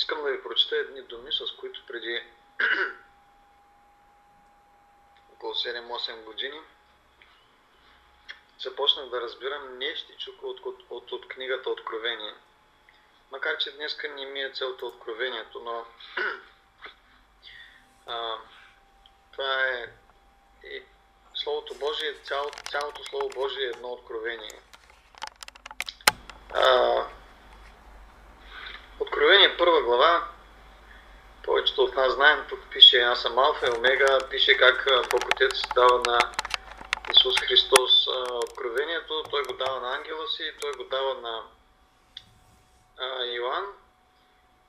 Искам да ви прочета едни думи, с които преди около 7-8 години започнах да разбирам нещичко от книгата Откровение. Макар че днеска не ми е целта откровението, но това е и Словото Божие, цялото Слово Божие е едно откровение. Откровение 1 глава, повечето от нас знаем, тук пише аз съм Алфа и Омега, пише как Бог Отец дава на Исус Христос откровението, Той го дава на ангела си, Той го дава на Йоан.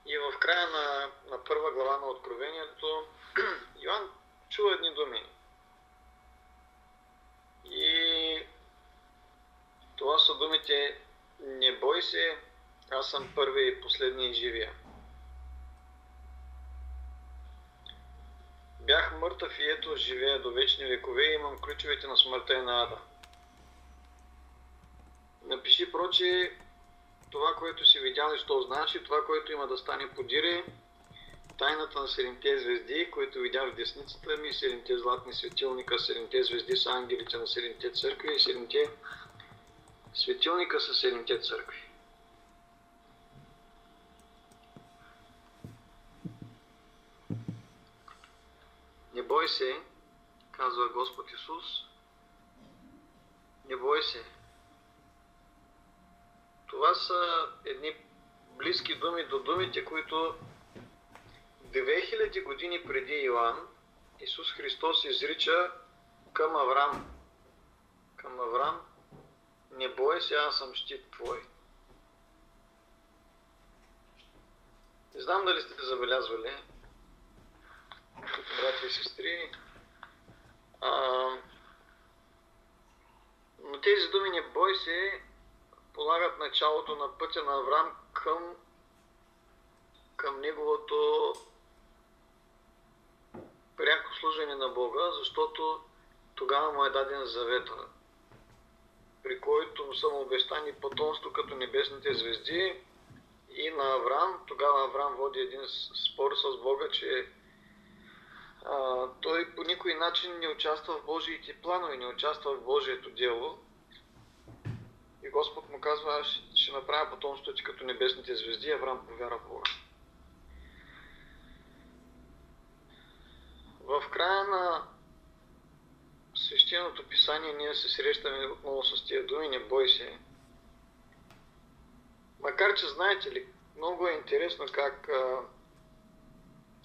И в края на първа глава на Откровението Йоан чува едни думи. И това са думите: не бой се, аз съм първи и последния и живия. Бях мъртъв и ето живея до вечни векове и имам ключовете на смъртта и на ада. Напиши проче това, което си видял и що знаеш, и това, което има да стане подире, тайната на 7-те звезди, които видях в десницата ми, 7-те златни светилника, 7-те звезди са ангелите на 7-те църкви и 7-те светилника са 7-те църкви. Не бой се, казва Господ Исус, не бой се. Това са едни близки думи до думите, които 2000 години преди Йоан Исус Христос изрича към Аврам. Към Аврам: не бой се, аз съм щит твой. Не знам дали сте забелязвали, братя и сестри, но тези думи не бой се полагат началото на пътя на Аврам към неговото пряко служение на Бога, защото тогава му е даден завета, при който му са му обещани потомство като небесните звезди, и на Аврам. Тогава Аврам води един спор с Бога, че той по никой начин не участва в Божиите планове, не участва в Божието дело. И Господ му казва: аз ще направя потомството ти като небесните звезди. Аврам повярва в Бога. В края на Свещеното писание ние се срещаме отново с тия думи: не бой се. Макар че, знаете ли, много е интересно как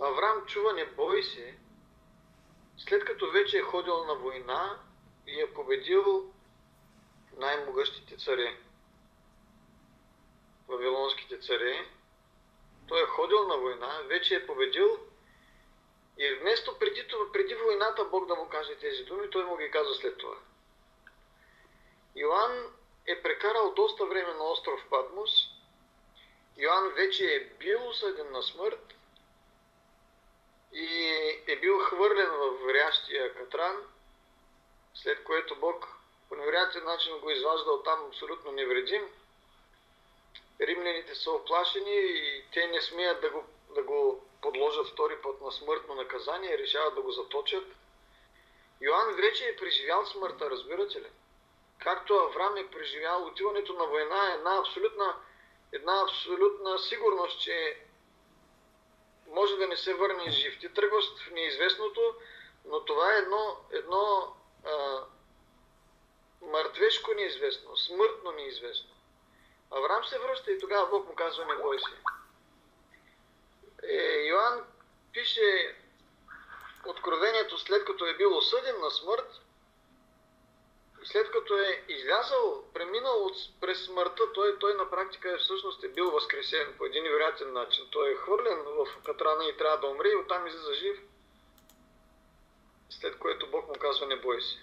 Аврам чува не бой се, след като вече е ходил на война и е победил най-могъщите царе, вавилонските царе. Той е ходил на война, вече е победил, и вместо преди войната Бог да му каже тези думи, той му ги казва след това. Йоан е прекарал доста време на остров Патмос. Йоан вече е бил осъден на смърт и е бил хвърлен в врящия катран, след което Бог по невероятен начин го изважда оттам абсолютно невредим. Римляните са оплашени и те не смеят да го подложат втори път на смъртно наказание и решават да го заточат. Йоан вече е преживял смъртта, разбирате ли? Както Аврам е преживял отиването на война, една абсолютна сигурност, че може да не се върне жив. Ти тръгваш в неизвестното, но това е едно мъртвешко неизвестно, смъртно неизвестно. Аврам се връща и тогава Бог му казва: не бой се. Йоан пише Откровението след като е бил осъден на смърт, и след като е излязъл, преминал през смъртта, той на практика всъщност е бил възкресен по един невероятен начин. Той е хвърлен в катрана и трябва да умре, и оттам излиза жив, след което Бог му казва: не бой се.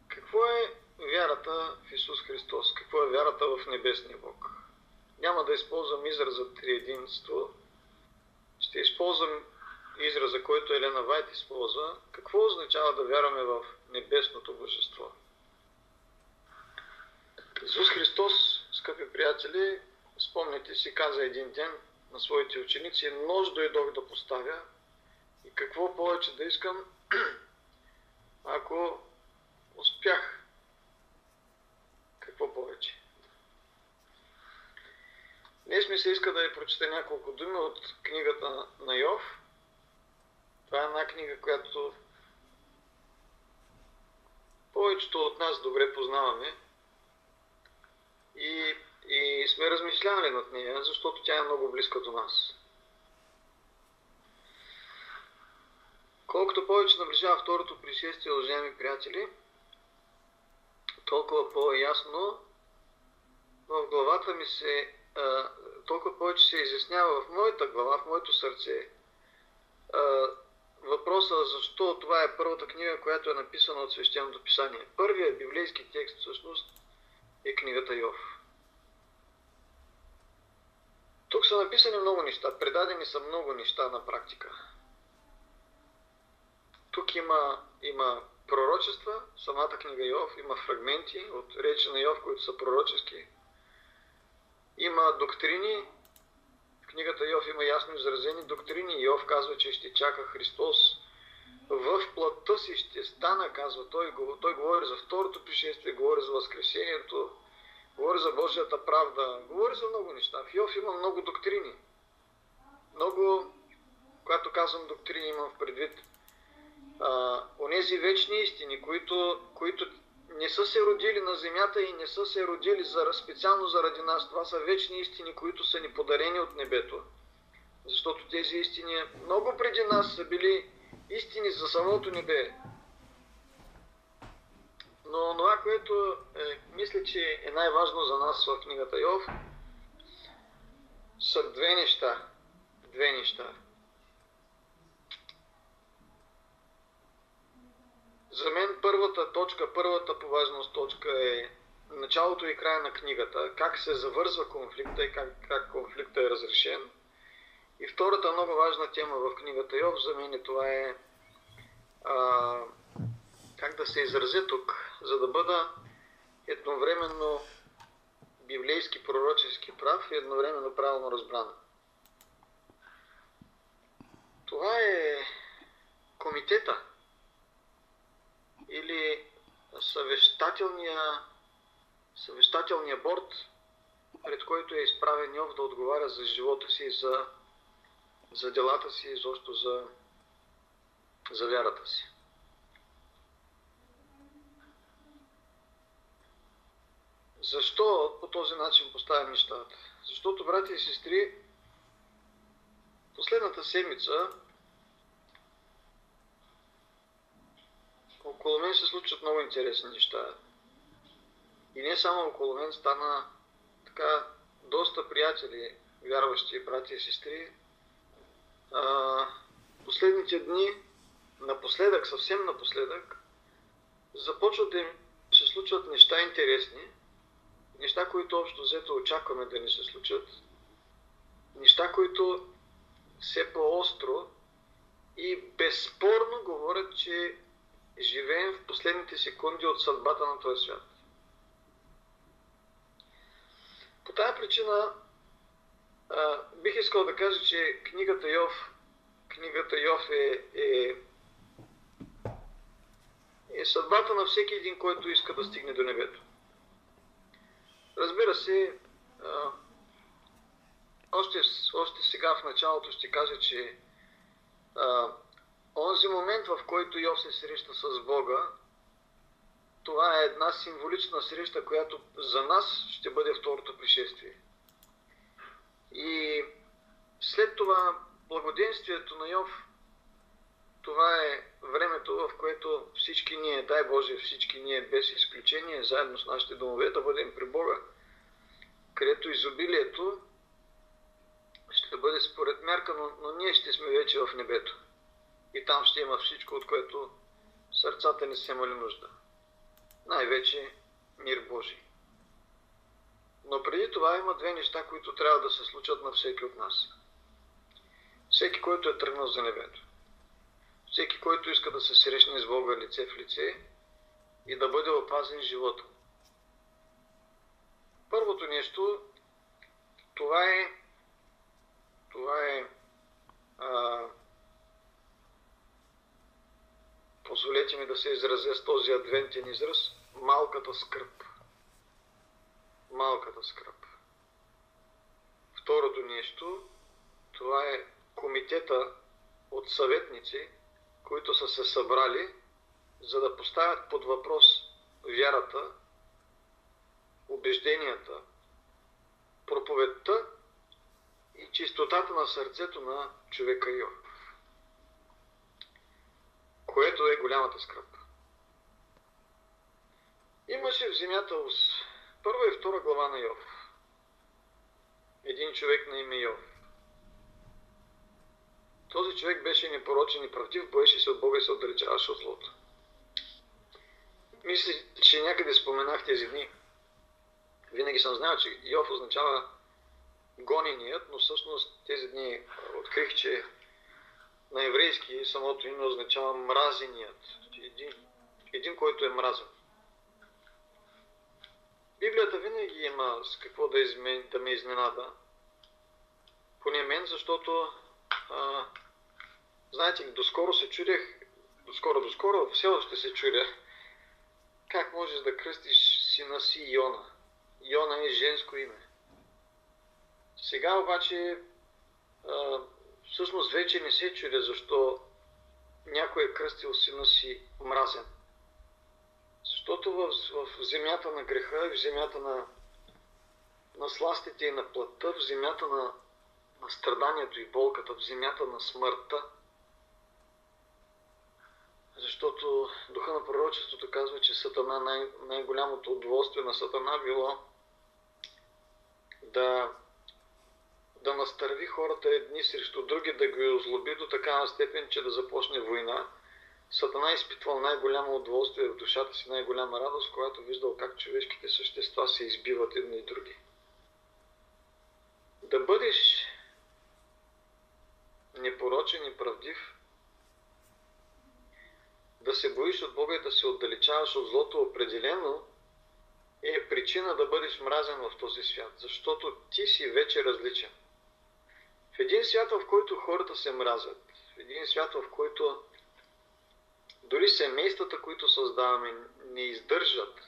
Какво е вярата в Исус Христос? Какво е вярата в небесния Бог? Няма да използвам израза триединство. Ще използвам израза, който Елена Вайт използва. Какво означава да вярваме в небесното божество? приятели, спомняте си, каза един ден на своите ученици: нож дойдох да поставя и какво повече да искам, ако успях. Какво повече? Днес ми се иска да ви прочета няколко думи от книгата на Йов. Това е една книга, която повечето от нас добре познаваме и сме размишлявали над нея, защото тя е много близка до нас. Колкото повече наближава второто пришествие, уважаеми приятели, толкова по-ясно в главата ми толкова повече се изяснява в моята глава, в моето сърце, въпроса защо това е първата книга, която е написана от Свещеното писание. Първият библейски текст всъщност е книгата Йов. Тук са написани много неща, предадени са много неща на практика. Тук има пророчества, самата книга Йов, има фрагменти от речи на Йов, които са пророчески. Има доктрини, в книгата Йов има ясно изразени доктрини. Йов казва, че ще чака Христос. В плътта си ще стана, казва той. Той говори за второто пришествие, говори за възкресението, говори за Божията правда, говори за много неща. В Йов има много доктрини. Много, когато казвам доктрини, имам в предвид онези вечни истини, които не са се родили на земята и не са се родили специално заради нас. Това са вечни истини, които са ни подарени от небето. Защото тези истини много преди нас са били истини за самото небе. Но това, което мисля, че е най-важно за нас в книгата Йов, са две неща. За мен първата по важност точка е началото и края на книгата, как се завързва конфликта и как конфликта е разрешен. И втората много важна тема в книгата Йов за мен това е как да се изразя тук, за да бъда едновременно библейски пророчески прав и едновременно правилно разбран. Това е комитета или съвещателния борд, пред който е изправен Йов да отговаря за живота си, за делата си и изобщо за вярата си. Защо по този начин поставям нещата? Защото, брати и сестри, последната седмица около мен се случват много интересни неща. И не само около мен, стана така доста приятели, вярващи брати и сестри. Последните дни, съвсем напоследък, започват да им се случват неща интересни, неща, които общо взето очакваме да ни се случат, неща, които все по-остро и безспорно говорят, че живеем в последните секунди от съдбата на този свят. По тази причина бих искал да кажа, че книгата Йов е съдбата на всеки един, който иска да стигне до небето. Разбира се, още сега в началото ще кажа, че онзи момент, в който Йов се среща с Бога, това е една символична среща, която за нас ще бъде второто пришествие. И след това благоденствието на Йов, това е времето, в което всички ние, дай Боже, всички ние без изключение, заедно с нашите домове, да бъдем при Бога, където изобилието ще бъде според мярка, но ние ще сме вече в небето. И там ще има всичко, от което сърцата ни са имали нужда. Най-вече мир Божий. Но преди това има две неща, които трябва да се случат на всеки от нас. Всеки, който е тръгнал за небето. Всеки, който иска да се срещне с Бога лице в лице и да бъде опазен живота. Първото нещо това е позволете ми да се изразя с този адвентен израз, малката скръб. Малката скръб. Второто нещо, това е комитета от съветници, които са се събрали, за да поставят под въпрос вярата, убежденията, проповедта и чистотата на сърцето на човека Йов, което е голямата скръб. Имаше в земята първа и втора глава на Йов. Един човек на име Йов. Този човек беше непорочен и правдив, боеше се от Бога и се отдалечаваше от злото. Мисля, че някъде споменах тези дни. Винаги съм знал, че Йов означава гоненият, но всъщност тези дни открих, че на еврейски самото име означава мразеният. Един, който е мразен. Библията винаги има с какво да ме изненада. Поне мен, защото знаете, доскоро се чудех, доскоро, все още се чудя, как можеш да кръстиш сина си Йона. Йона е женско име. Сега обаче всъщност вече не се чудя защо някой е кръстил сина си мразен. Защото в земята на греха, в земята на сластите и на плътта, в земята на страданието и болката, в земята на смъртта, защото духа на пророчеството казва, че Сатана, най-голямото удоволствие на Сатана било да настърви хората едни срещу други, да ги озлоби до такава степен, че да започне война. Сатана изпитвал най-голямо удоволствие в душата си, най-голяма радост, когато виждал как човешките същества се избиват едни и други. Да бъдеш непорочен и правдив, да се боиш от Бога и да се отдалечаваш от злото определено е причина да бъдеш мразен в този свят, защото ти си вече различен. В един свят, в който хората се мразят, в един свят, в който дори семействата, които създаваме, не издържат,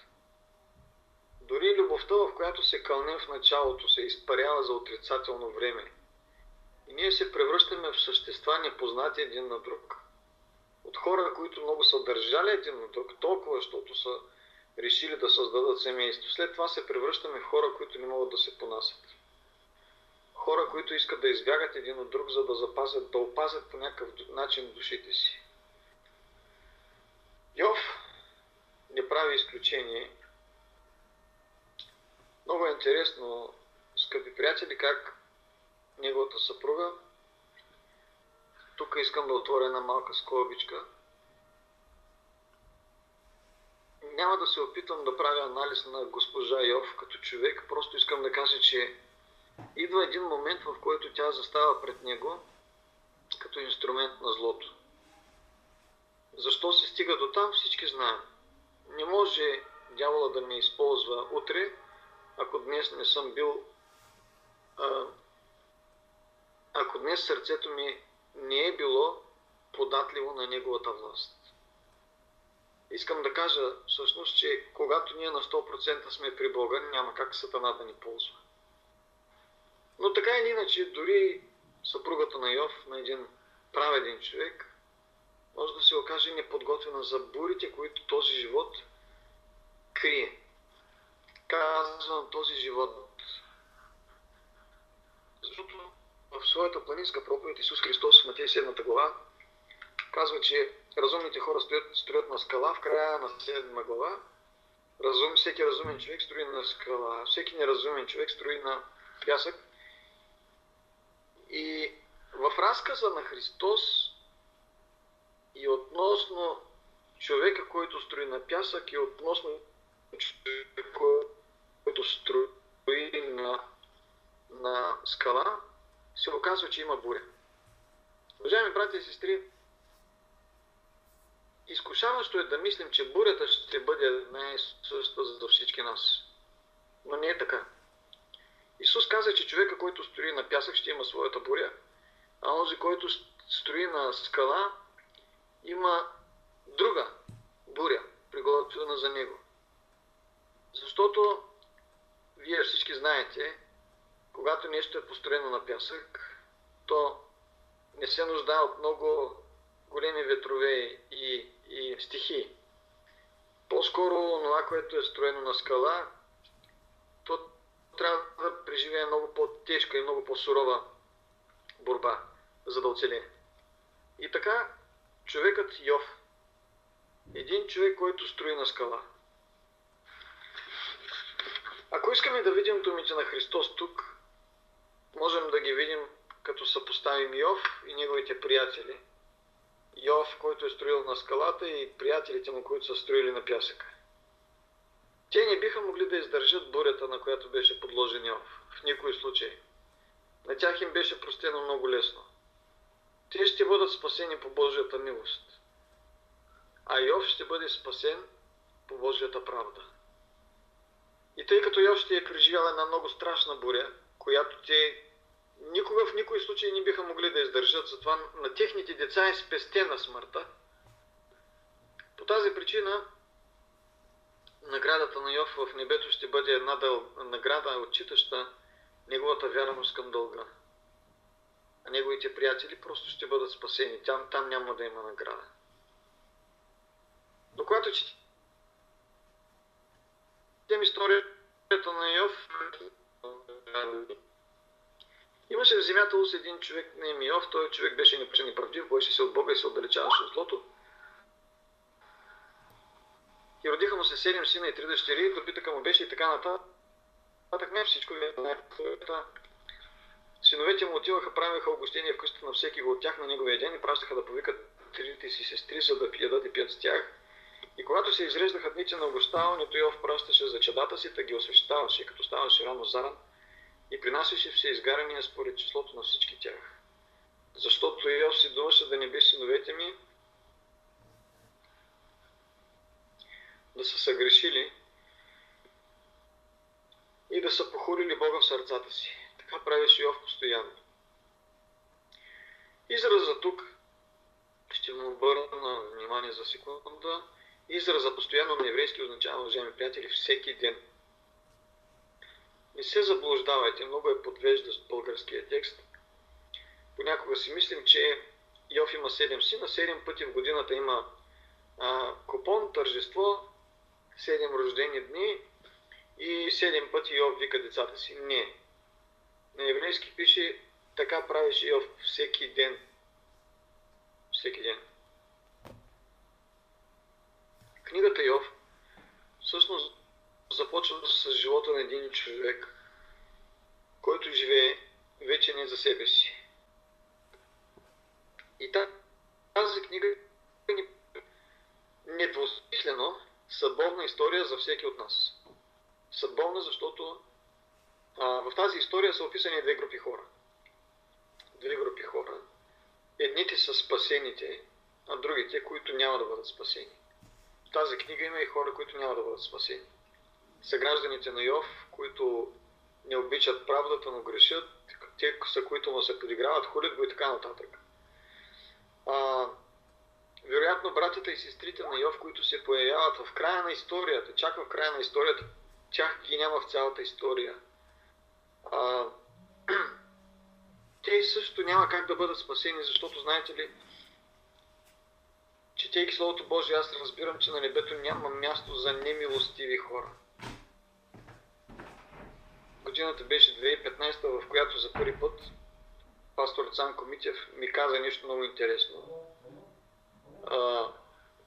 дори любовта, в която се кълнем в началото, се изпарява за отрицателно време. И ние се превръщаме в същества непознати един на друг. От хора, които много са държали един на друг, толкова, защото са решили да създадат семейство. След това се превръщаме в хора, които не могат да се понасят. Хора, които искат да избягат един от друг, за да опазят по някакъв начин душите си. Йов не прави изключение. Много е интересно, скъпи приятели, как неговата съпруга, тук искам да отворя една малка скобичка, няма да се опитвам да правя анализ на госпожа Йов като човек, просто искам да кажа, че идва един момент, в който тя застава пред него като инструмент на злото. Защо се стига до там, всички знаем. Не може дявола да ме използва утре, ако днес не съм бил, ако днес сърцето ми не е било податливо на неговата власт. Искам да кажа всъщност, че когато ние на 100% сме при Бога, няма как Сатана да ни ползва. Но така или иначе, дори съпругата на Йов, на един праведен човек, може да се окаже неподготвена за бурите, които този живот крие. Казвам този живот, защото в своята планинска проповед Исус Христос в Матей 7 глава казва, че разумните хора строят на скала, в края на 7 глава всеки разумен човек строи на скала, всеки неразумен човек строи на пясък. И в разказа на Христос и относно човека, който строи на пясък, и относно човека, който строи на скала, се оказва, че има буря. Уважаеми брати и сестри, изкушаващо е да мислим, че бурята ще бъде една и съща за всички нас. Но не е така. Исус каза, че човека, който строи на пясък, ще има своята буря, а онзи, който строи на скала, има друга буря, приготвена за него. Защото вие всички знаете, когато нещо е построено на пясък, то не се нуждае от много големи ветрове и стихии. По-скоро това, което е строено на скала, то трябва да преживее много по-тежка и много по-сурова борба, за да оцелее. И така, човекът Йов, един човек, който строи на скала. Ако искаме да видим думите на Христос тук, можем да ги видим като съпоставим Йов и неговите приятели. Йов, който е строил на скалата, и приятелите му, които са строили на пясъка. Те не биха могли да издържат бурята, на която беше подложен Йов. В никой случай. На тях им беше простено много лесно. Те ще бъдат спасени по Божията милост. А Йов ще бъде спасен по Божията правда. И тъй като Йов ще е преживял една много страшна буря, която те никога в никой случай не биха могли да издържат, затова на техните деца е спестена смъртта. По тази причина наградата на Йов в небето ще бъде една награда, отчитаща неговата вярност към дълга. А неговите приятели просто ще бъдат спасени. Там няма да има награда. Но когато четем историята на Йов, имаше в земята ус един човек на име Йов. Той човек беше непочен и правдив, боеше се от Бога и се отдалечаваше от злото. И родиха му се 7 сина и 3 дъщери, добитъка му беше и така нататък. Не всичко синовете му отиваха, правиха огощение в къщата на всеки го от тях на неговия ден и пращаха да повикат трите си сестри, за да ядат и пият с тях. И когато се изреждаха дните на огощаването, Йов пращаше за чадата си, да ги освещаваше, като ставаше рано заран и принасяше все изгаряния според числото на всички тях. Защото Йов си думаше да не би синовете ми да са съгрешили и да са похулили Бога в сърцата си. Така правеше Йов постоянно. Израза тук, ще му обърна внимание за секунда, израза постоянно на еврейски означава, уважаеми приятели, всеки ден. Не се заблуждавайте, много е подвеждащ българския текст. Понякога си мислим, че Йов има 7 сина, 7 пъти в годината има купон, тържество, 7 рождени дни и 7 пъти Йов вика децата си. Не. На еврейски пише, така правеше Йов всеки ден. Всеки ден. Книгата Йов всъщност започва с живота на един човек, който живее вече не за себе си. И тази книга е недвусмислено съдбовна история за всеки от нас. Съдбовна, защото в тази история са описани две групи хора. Две групи хора. Едните са спасените, а другите, които няма да бъдат спасени. В тази книга има и хора, които няма да бъдат спасени. Съгражданите на Йов, които не обичат правдата, но грешат, те са, които му се подиграват, хулят го и така нататък. Вероятно, братята и сестрите на Йов, които се появяват в края на историята, чак в края на историята, тях ги няма в цялата история. Те също няма как да бъдат спасени, защото, знаете ли, четейки Словото Божие, аз разбирам, че на небето няма място за немилостиви хора. Годината беше 2015, в която за първи път пастор Цанко Митев ми каза нещо много интересно.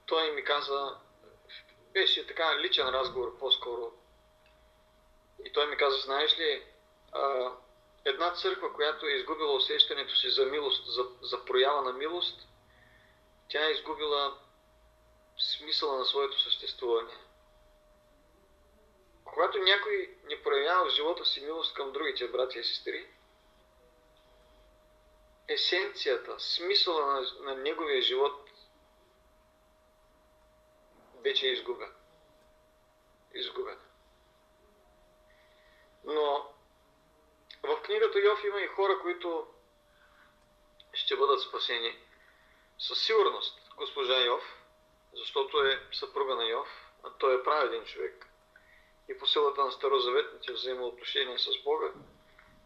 Той ми каза, беше така личен разговор по-скоро. И той ми каза, знаеш ли, една църква, която е изгубила усещането си за милост, за проява на милост, тя е изгубила смисъла на своето съществуване. Когато някой не проявява в живота си милост към другите братя и сестри, есенцията, смисъла на неговия живот вече е изгубен. Изгубен. Но в книгата като Йов има и хора, които ще бъдат спасени. Със сигурност госпожа Йов, защото е съпруга на Йов, а той е праведен човек. И по силата на старозаветните взаимоотношения с Бога,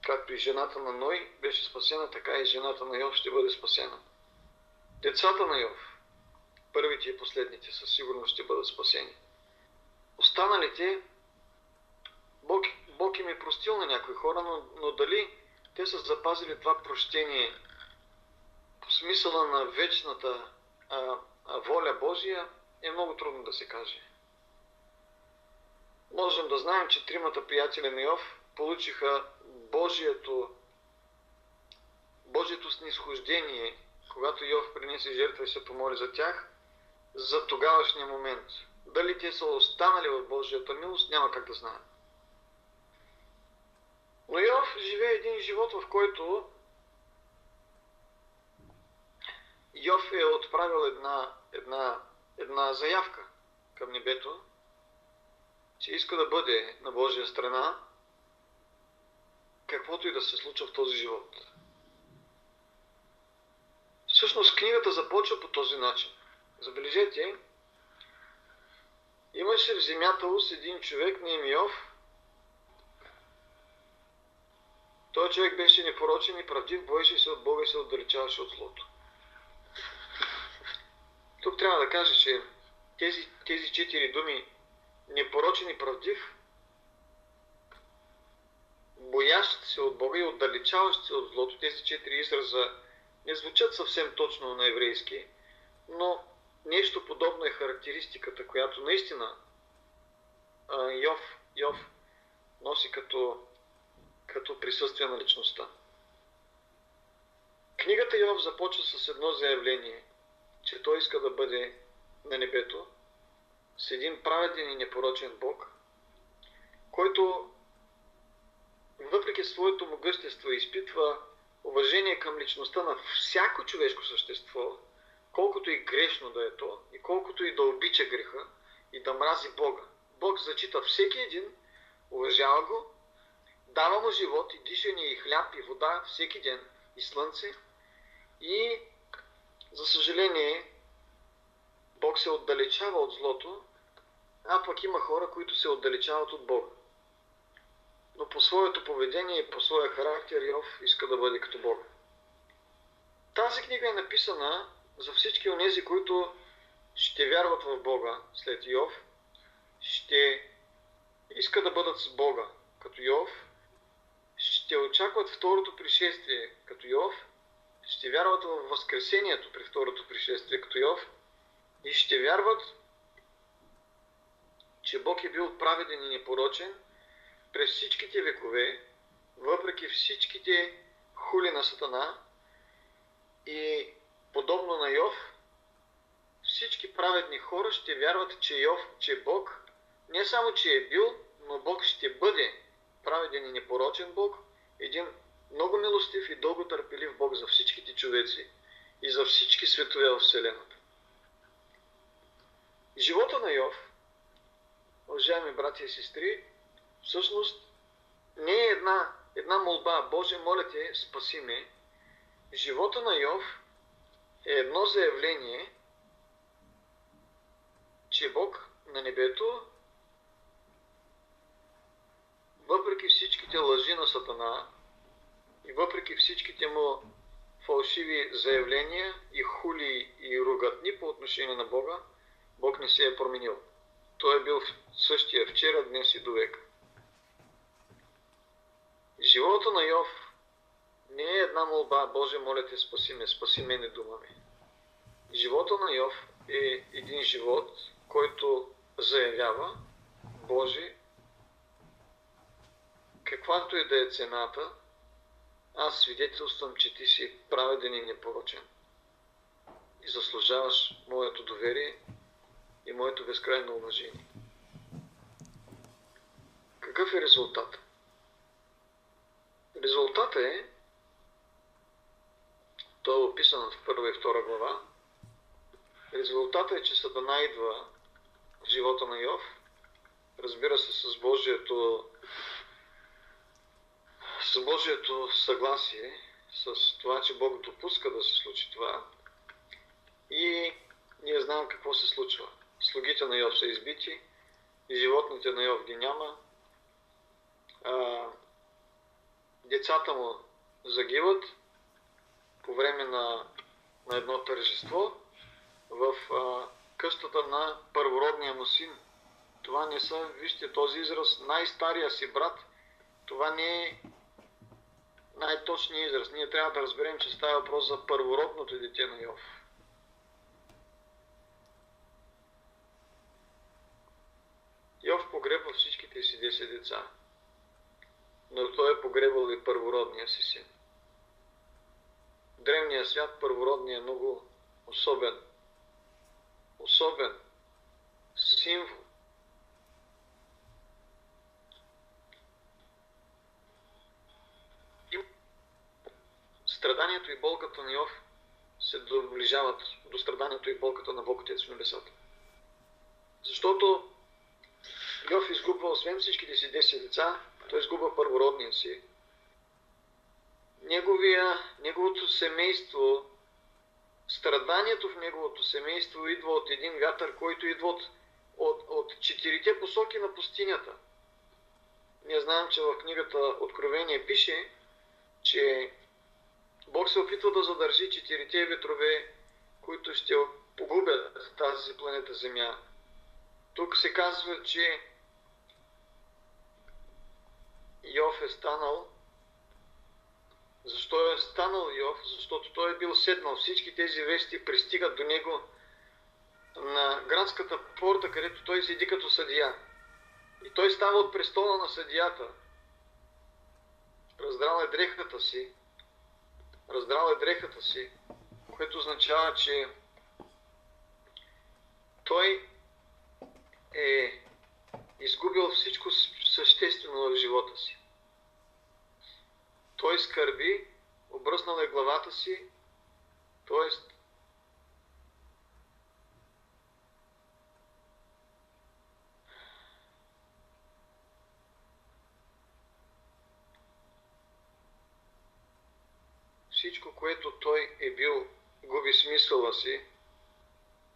както и жената на Ной беше спасена, така и жената на Йов ще бъде спасена. Децата на Йов, първите и последните, със сигурност ще бъдат спасени. Останалите, Бог им е простил на някои хора, но дали те са запазили това прощение по смисъла на вечната воля Божия, е много трудно да се каже. Можем да знаем, че тримата приятели на Йов получиха Божието снизхождение, когато Йов принесе жертва и се помоли за тях, за тогавашния момент. Дали те са останали в Божията милост, няма как да знаем. Но Йов живее един живот, в който Йов е отправил една заявка към небето, че иска да бъде на Божия страна, каквото и да се случва в този живот. Всъщност книгата започва по този начин. Забележете, имаше в земята с един човек на име Йов. Той човек беше непорочен и правдив, боеше се от Бога и се отдалечаваше от злото. Тук трябва да кажа, че тези 4 думи, непорочен и правдив, боящ се от Бога и отдалечаващ се от злото, тези 4 израза не звучат съвсем точно на еврейски, но нещо подобно е характеристиката, която наистина Йов носи като присъствие на личността. Книгата Йов започва с едно заявление, че той иска да бъде на небето с един праведен и непорочен Бог, който въпреки своето могъщество изпитва уважение към личността на всяко човешко същество, колкото и грешно да е то, и колкото и да обича греха и да мрази Бога. Бог зачита всеки един, уважава го, дава му живот и дишане и хляб и вода всеки ден и слънце. И, за съжаление, Бог се отдалечава от злото, а пък има хора, които се отдалечават от Бога. Но по своето поведение и по своя характер Йов иска да бъде като Бога. Тази книга е написана за всички онези, които ще вярват в Бога след Йов, ще искат да бъдат с Бога като Йов, ще очакват второто пришествие като Йов, ще вярват в възкресението при второто пришествие като Йов и ще вярват, че Бог е бил праведен и непорочен през всичките векове, въпреки всичките хули на Сатана, и подобно на Йов, всички праведни хора ще вярват, че Бог не само че е бил, но Бог ще бъде праведен и непорочен Бог, един много милостив и дълго търпелив Бог за всичките човеци и за всички светове в Вселената. Живота на Йов, уважаеми братя и сестри, всъщност не е една молба: Боже, моля те, спаси ме. Живота на Йов е едно заявление, че Бог на небето, въпреки всичките лъжи на Сатана и въпреки всичките му фалшиви заявления и хули и ругатни по отношение на Бога, Бог не се е променил. Той е бил същия вчера, днес и довека. Живота на Йов не е една молба: Боже, моля те, спаси мене, дума ми. Живота на Йов е един живот, който заявява: Боже, каквато и да е цената, аз свидетелствам, че ти си праведен и непорочен и заслужаваш моето доверие и моето безкрайно уважение. Какъв е резултат? Резултатът е, той е описан в 1 и 2 глава, резултатът е, че Сатана идва в живота на Йов, разбира се, с с Божието съгласие, с това, че Бог допуска да се случи това, и ние знаем какво се случва. Слугите на Йов са избити, животните на Йов ги няма, децата му загиват по време на едно тържество в къщата на първородния му син. Това не са, вижте този израз, най-стария си брат, това не е най-точният израз. Ние трябва да разберем, че става въпрос за първородното дете на Йов. Йов погребва всичките си 10 деца, но той е погребал и първородния си син. В древния свят първородният е много особен символ. Страданието и болката на Йов се доближават до страданието и болката на Бог Отец в небесата. Защото Йов изгубва, освен всичките си 10 деца, той изгубва първородния си. Неговото семейство, страданието в неговото семейство идва от един вятър, който идва от 4 посоки на пустинята. Ние знаем, че в книгата Откровение пише, че Бог се опитва да задържи 4 ветрове, които ще погубят тази планета Земя. Тук се казва, че Йов е станал. Защо е станал Йов? Защото той е бил седнал. Всички тези вести пристигат до него на градската порта, където той седи като съдия. И той става от престола на съдията. Раздрал е дрехата си, което означава, че той е изгубил всичко съществено в живота си. Той скърби, обръснал е главата си, т.е. всичко, което той е бил, губи смисъла си,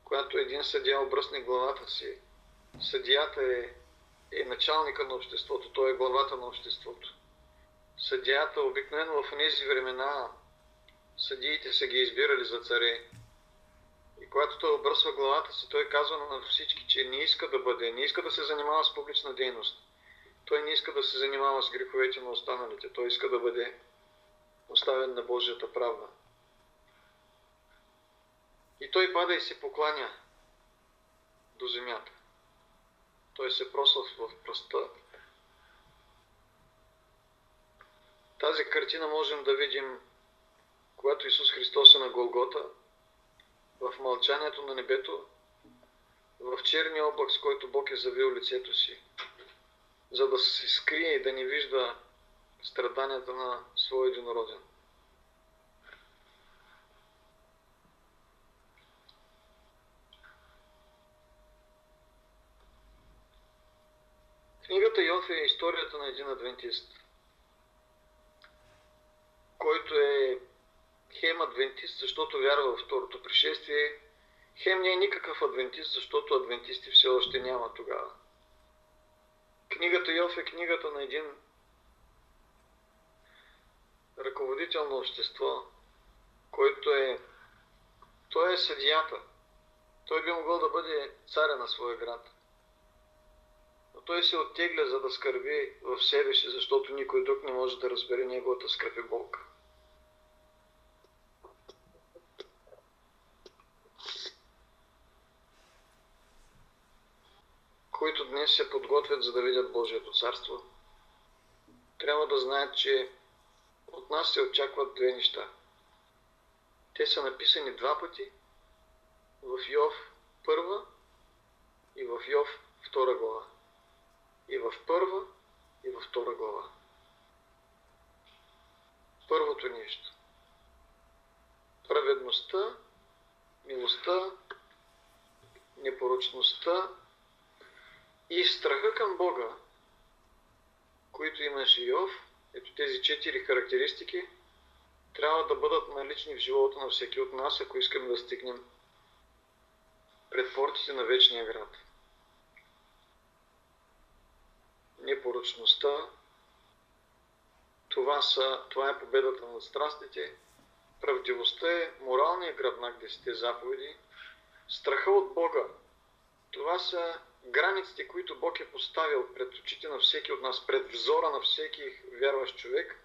когато един съдия обръсне главата си. Съдията е началника на обществото, той е главата на обществото. Съдията обикновено в тези времена, съдиите са ги избирали за царе. И когато той обръсва главата си, той казва на всички, че не иска да се занимава с публична дейност. Той не иска да се занимава с греховете на останалите. Той иска да бъде оставен на Божията правда. И той пада и се покланя до земята. Той се просва в пръста. Тази картина можем да видим, когато Исус Христос е на Голгота, в мълчанието на небето, в черния облак, с който Бог е завил лицето си, за да се скрие и да не вижда страданията на своя единороден. Книгата Йов е историята на един адвентист, който е хем адвентист, защото вярва във второто пришествие, хем не е никакъв адвентист, защото адвентисти все още няма тогава. Книгата Йов е книгата на един ръководител на общество, който той е съдията. Той би могъл да бъде царя на своя град. Но той се оттегля, за да скърби в себе си, защото никой друг не може да разбере неговата скръб и болка. Които днес се подготвят, за да видят Божието царство, трябва да знаят, че от нас се очакват 2 неща. Те са написани 2 пъти в Йов 1 и в Йов 2 глава. И в 1 и в 2 глава. Първото нещо. Праведността, милостта, непорочността и страха към Бога, които имаше Йов, Ето тези 4 характеристики трябва да бъдат налични в живота на всеки от нас, ако искаме да стигнем пред портите на вечния град. Непорочността, това е победата над страстите, правдивостта е моралният гръбнак, 10 заповеди, страха от Бога. Това са границите, които Бог е поставил пред очите на всеки от нас, пред взора на всеки вярващ човек.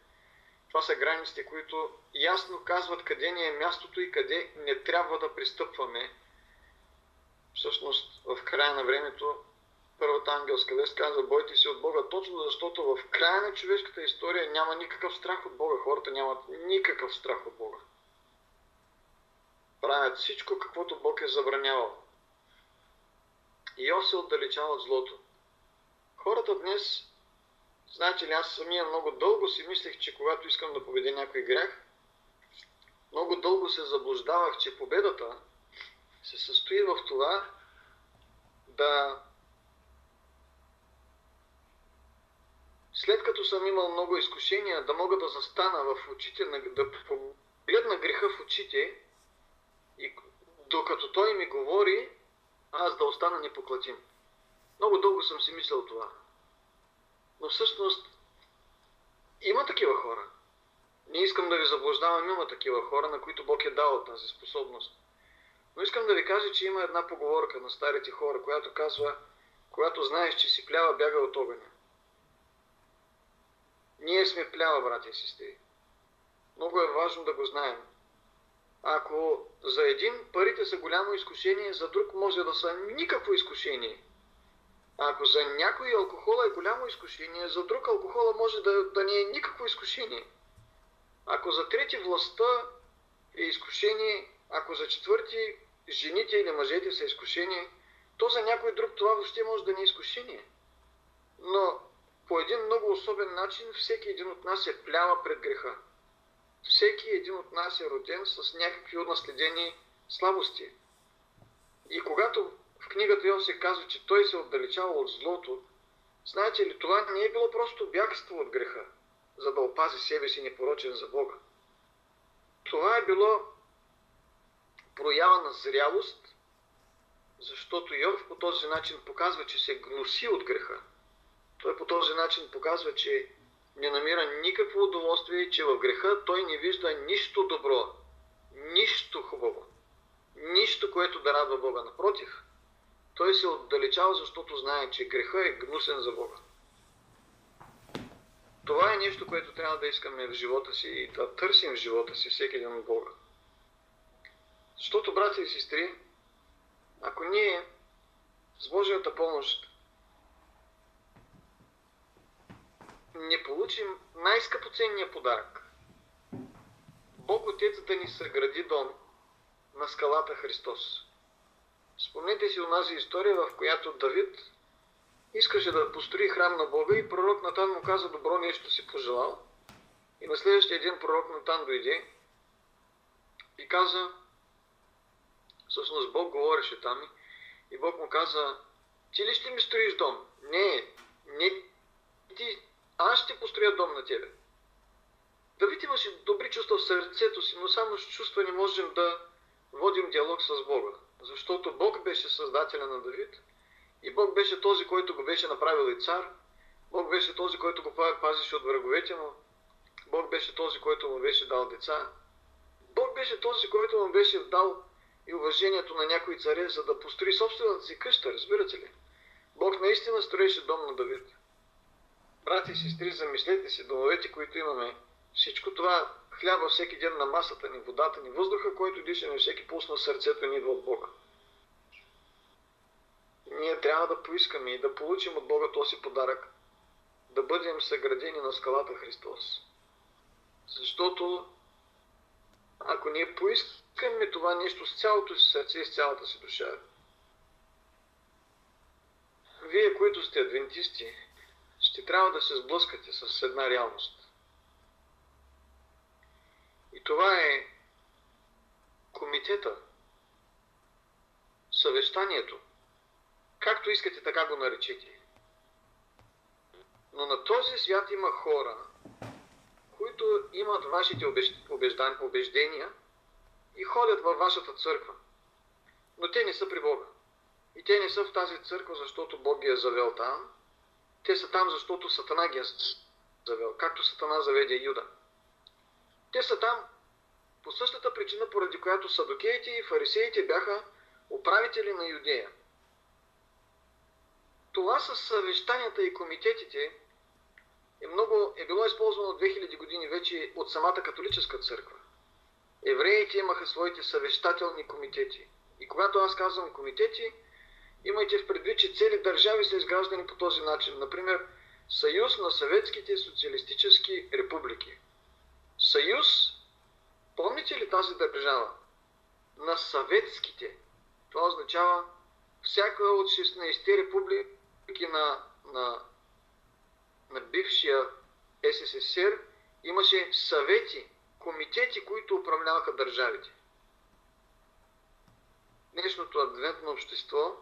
Това са границите, които ясно казват къде ни е мястото и къде не трябва да пристъпваме. Всъщност, в края на времето, първата ангелска вест казва: бойте се от Бога, точно защото в края на човешката история няма никакъв страх от Бога. Хората нямат никакъв страх от Бога. Правят всичко, каквото Бог е забранявал. Йов се отдалечава от злото. Хората днес, знаете ли, аз самия много дълго си мислех, че когато искам да победя някой грях, много дълго се заблуждавах, че победата се състои в това да, след като съм имал много изкушения, да мога да застана в очите, да погледна греха в очите и докато той ми говори, аз да остана непоклатим. Много дълго съм си мислил това. Но всъщност има такива хора. Не искам да ви заблуждавам, има такива хора, на които Бог е дал тази способност. Но искам да ви кажа, че има една поговорка на старите хора, която казва: когато знаеш, че си плява, бяга от огъня. Ние сме плява, братя и сестри. Много е важно да го знаем. Ако за един парите са голямо изкушение, за друг може да са никакво изкушение. Ако за някой алкохола е голямо изкушение, за друг алкохола може да не е никакво изкушение. Ако за трети властта е изкушение, ако за четвърти жените или мъжете са изкушение, то за някой друг това въобще може да не е изкушение. Но по един много особен начин всеки един от нас е плява пред греха. Всеки един от нас е роден с някакви унаследени слабости. И когато в книгата Йов се казва, че той се отдалечава от злото, знаете ли, това не е било просто бягство от греха, за да опази себе си непорочен за Бога. Това е било проява на зрялост, защото Йов по този начин показва, че се гноси от греха. Той по този начин показва, че не намира никакво удоволствие, че в греха той не вижда нищо добро, нищо хубаво, нищо, което да радва Бога. Напротив, той се отдалечава, защото знае, че греха е гнусен за Бога. Това е нещо, което трябва да искаме в живота си и да търсим в живота си всеки един от Бога. Защото, братя и сестри, ако ние с Божията помощ не получим най-скъпоценния подарък, Бог Отец да ни съгради дом на скалата Христос. Спомнете си онази история, в която Давид искаше да построи храм на Бога и пророк Натан му каза: добро нещо си пожелал. И на следващия ден пророк Натан дойде и каза, всъщност Бог говореше там и Бог му каза: ти ли ще ми строиш дом? Не ти, аз ще построя дом на тебе. Давид имаше добри чувства в сърцето си, но само с чувства не можем да водим диалог с Бога. Защото Бог беше създателя на Давид и Бог беше този, който го беше направил и цар. Бог беше този, който го пазеше от враговете му. Бог беше този, който му беше дал деца. Бог беше този, който му беше дал и уважението на някои царе, за да построи собствената си къща, разбирате ли? Бог наистина строеше дом на Давид. Брати и сестри, замислете си, домовете, които имаме, всичко това, хляба всеки ден на масата ни, водата ни, въздуха, който дишаме, всеки пулс на сърцето ни идва от Бога. Ние трябва да поискаме и да получим от Бога този подарък, да бъдем съградени на скалата Христос. Защото ако ние поискаме това нещо с цялото си сърце и с цялата си душа, вие, които сте адвентисти, ще трябва да се сблъскате с една реалност. И това е комитета, съвещанието. Както искате, така го наречете. Но на този свят има хора, които имат вашите убеждения и ходят във вашата църква. Но те не са при Бога. И те не са в тази църква, защото Бог ги е завел там. Те са там, защото Сатана ги е завел, както Сатана заведе Юда. Те са там по същата причина, поради която садокеите и фарисеите бяха управители на Юдея. Това с съвещанията и комитетите е било използвано 2000 години вече от самата католическа църква. Евреите имаха своите съвещателни комитети. И когато аз казвам комитети, имайте в предвид, че цели държави са изграждани по този начин. Например, Съюз на съветските социалистически републики. Съюз, помните ли тази държава? На съветските. Това означава всяка от 16 републики на бившия СССР имаше съвети, комитети, които управляваха държавите. Днешното адвентно общество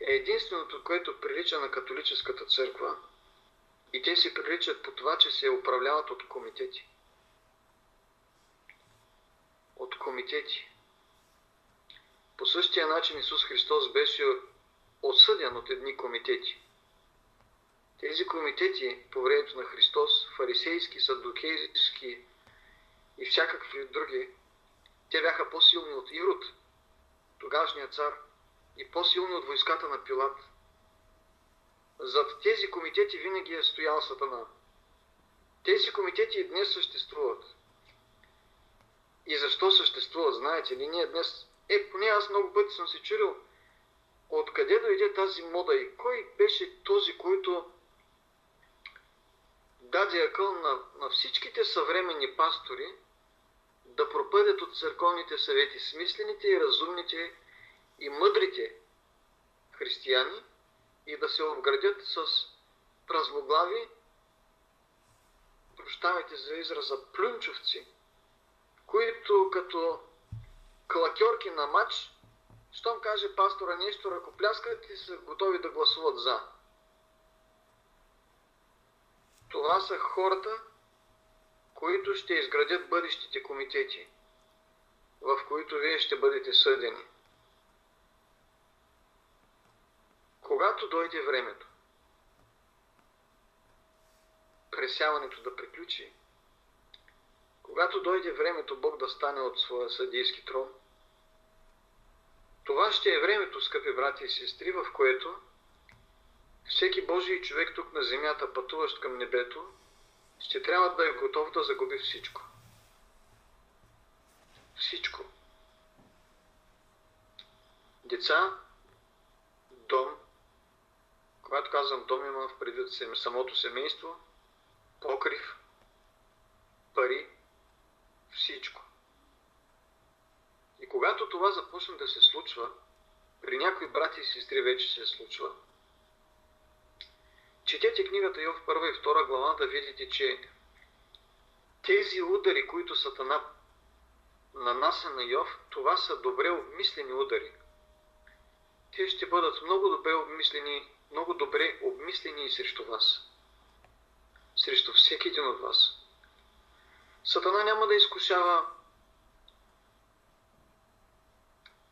е единственото, което прилича на католическата църква, и те си приличат по това, че се управляват от комитети. От комитети. По същия начин Исус Христос беше осъден от едни комитети. Тези комитети по времето на Христос, фарисейски, саддукейски и всякакви други, те бяха по-силни от Ирод, тогавашния цар, и по-силни от войската на Пилат. Зад тези комитети винаги е стоял Сатана. Тези комитети и днес съществуват. И защо съществуват, знаете ли? Ние днес, поне аз много пъти съм се чудил, откъде дойде тази мода и кой беше този, който даде акъл на всичките съвременни пастори да пропъдят от църковните съвети, смислените и разумните и мъдрите християни и да се обградят с празноглави, прощавайте за израза, плюнчовци, които като клакьорки на мач, щом каже пастора нещо, ръкопляскат и са готови да гласуват за. Това са хората, които ще изградят бъдещите комитети, в които вие ще бъдете съдени. Когато дойде времето, пресяването да приключи, когато дойде времето Бог да стане от своя съдийски трон, това ще е времето, скъпи брати и сестри, в което всеки Божий човек тук на земята, пътуващ към небето, ще трябва да е готов да загуби всичко. Всичко. Деца, дом. Когато казвам дом, имам в предвид самото семейство, покрив, пари, всичко. И когато това започне да се случва, при някои брати и сестри вече се случва, четете книгата Йов 1 и 2 глава, да видите, че тези удари, които Сатана нанася на Йов, това са добре обмислени удари. Те ще бъдат много добре обмислени и срещу вас. Срещу всеки един от вас. Сатана няма да изкушава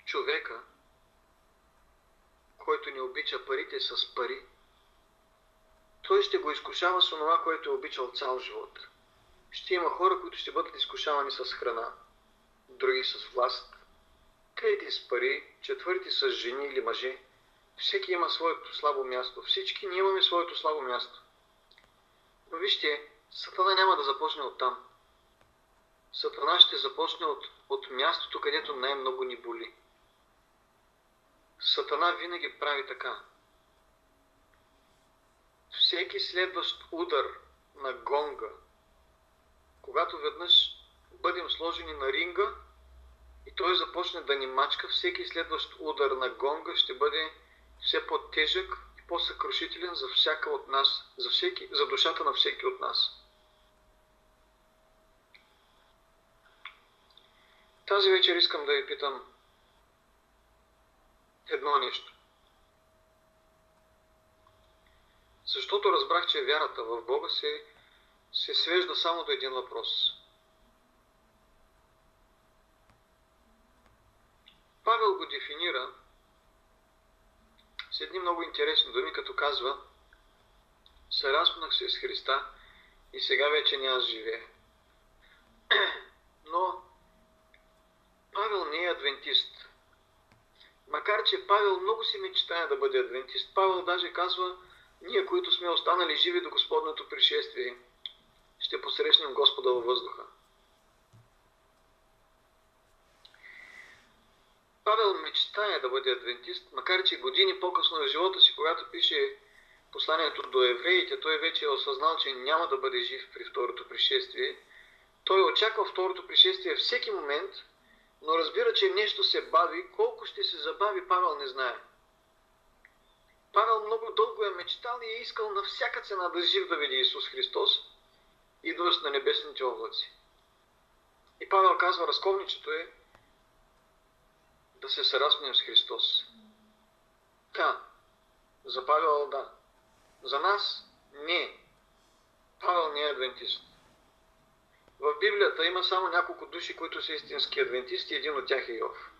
човека, който не обича парите с пари. Той ще го изкушава с онова, което е обичал цял живот. Ще има хора, които ще бъдат изкушавани с храна, други с власт, трети с пари, четвърти с жени или мъже. Всеки има своето слабо място. Всички ние имаме своето слабо място. Но вижте, Сатана няма да започне оттам. Сатана ще започне от мястото, където най-много ни боли. Сатана винаги прави така. Всеки следващ удар на гонга, когато веднъж бъдем сложени на ринга и той започне да ни мачка, всеки следващ удар на гонга ще бъде все по-тежък и по-съкрушителен за всяка от нас, за душата на всеки от нас. Тази вечер искам да ви питам едно нещо. Защото разбрах, че вярата в Бога се се свежда само до един въпрос. Павел го дефинира с едни много интересни думи, като казва: се разпнах се с Христа и сега вече не аз живея. Но Павел не е адвентист. Макар че Павел много си мечтае да бъде адвентист, Павел даже казва: ние, които сме останали живи до Господното пришествие, ще посрещнем Господа във въздуха. Павел мечтае да бъде адвентист, макар че години по-късно в живота си, когато пише посланието до евреите, той вече е осъзнал, че няма да бъде жив при второто пришествие. Той очаква второто пришествие всеки момент, но разбира, че нещо се бави. Колко ще се забави, Павел не знае. Павел много дълго е мечтал и е искал на всяка цена да жив да види Исус Христос, идващ на небесните облаци. И Павел казва: разковничето е да се съразпнем с Христос. Така, за Павел да. За нас не. Павел не е адвентист. В Библията има само няколко души, които са истински адвентисти, един от тях е Йов.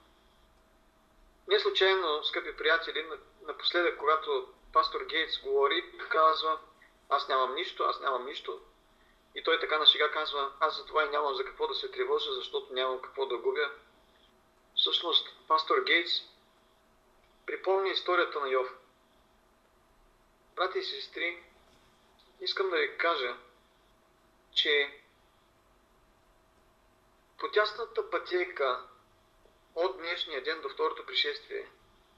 Не случайно, скъпи приятели, напоследък, когато пастор Гейтс говори, казва: аз нямам нищо. И той така на шега казва: аз за това и нямам за какво да се тревожа, защото нямам какво да губя. Всъщност, пастор Гейтс припомни историята на Йов. Брати и сестри, искам да ви кажа, че по тясната пътека от днешния ден до второто пришествие,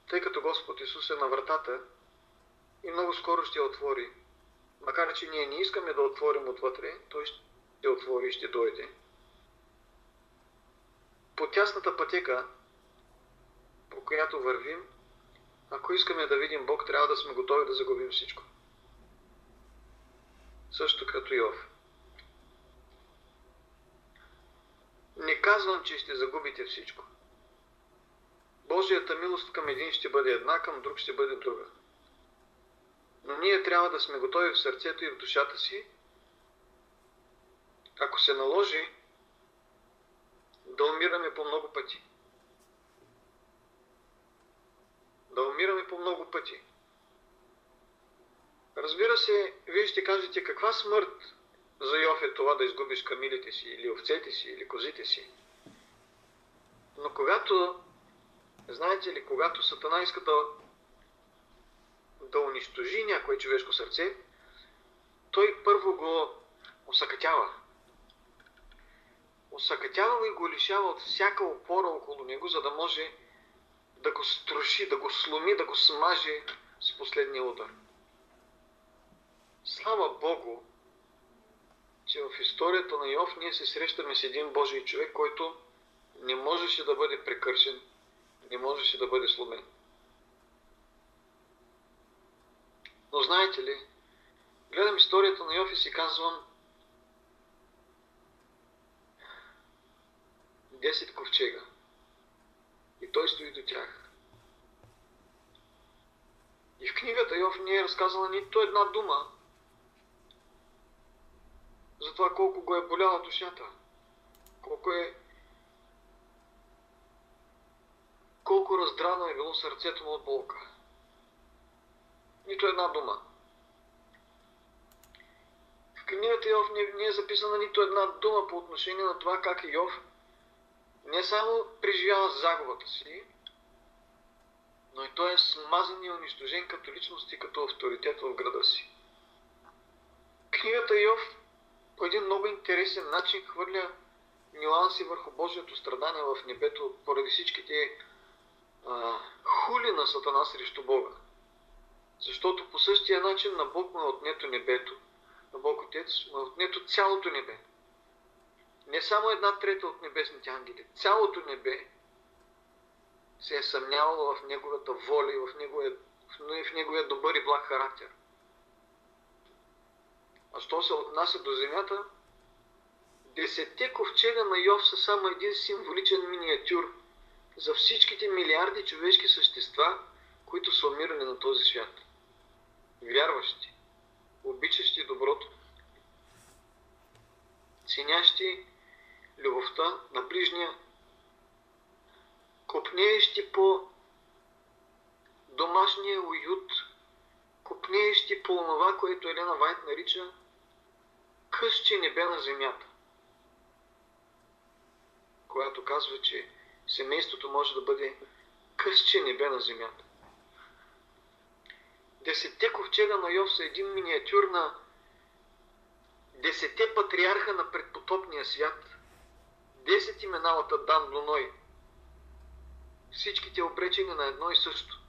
тъй като Господ Исус е на вратата и много скоро ще я отвори, макар че ние не искаме да отворим отвътре, Той ще отвори и ще дойде. По тясната пътека, по която вървим, ако искаме да видим Бог, трябва да сме готови да загубим всичко. Също като Йов. Не казвам, че ще загубите всичко. Божията милост към един ще бъде една, към друг ще бъде друга. Но ние трябва да сме готови в сърцето и в душата си, ако се наложи, да умираме по много пъти. Да умираме по много пъти. Разбира се, вие ще кажете: каква смърт за Йов е това да изгубиш камилите си, или овцете си, или козите си? Но когато, знаете ли, когато Сатана иска да унищожи някое човешко сърце, той първо го осакатява. Осакатява и го лишава от всяка опора около него, за да може да го струши, да го сломи, да го смаже с последния удар. Слава Богу, че в историята на Йов ние се срещаме с един Божий човек, който не можеше да бъде прекършен, не можеше да бъде сломен. Но знаете ли, гледам историята на Йов и си казвам: 10 ковчега. И той стои до тях. И в книгата Йов не е разказана нито една дума за това колко го е боляла душата. Колко раздрано е било сърцето му от болка. Нито една дума. В книгата Йов не е записана нито една дума по отношение на това как Йов не само преживява загубата си, но и той е смазан и унищожен като личност и като авторитет в града си. Книгата Йов по един много интересен начин хвърля нюанси върху Божието страдание в небето поради всичките хули на Сатана срещу Бога. Защото по същия начин на Бог му е отнето небето, на Бог Отец му е отнето цялото небе. Не само 1/3 от небесните ангели, цялото небе се е съмнявало в неговата воля и в неговия добър и благ характер. А що се отнася до земята, 10 ковчега на Йов са само един символичен миниатюр за всичките милиарди човешки същества, които са умирали на този свят. Вярващи, обичащи доброто, ценящи любовта на ближния, копнеещи по домашния уют, копнеещи по това, което Елена Вайт нарича късче небе на земята. Когато казва, че семейството може да бъде късче небе на земята. 10 ковчега на Йов са един миниатюр на 10 патриарха на предпотопния свят. 10 имена от Адам до Ной. Всичките обречени на едно и също.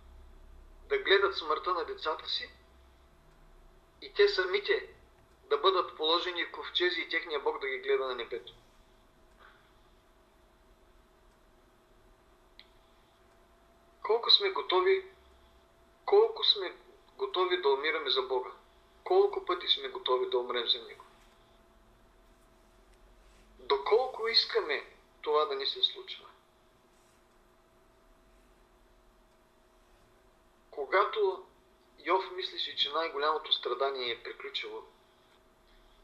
Да гледат смъртта на децата си и те самите да бъдат положени в ковчези и техния Бог да ги гледа на небето. Колко сме готови да умираме за Бога? Колко пъти сме готови да умрем за Него? Доколко искаме това да ни се случва? Когато Йов мислеше, че най-голямото страдание е приключило,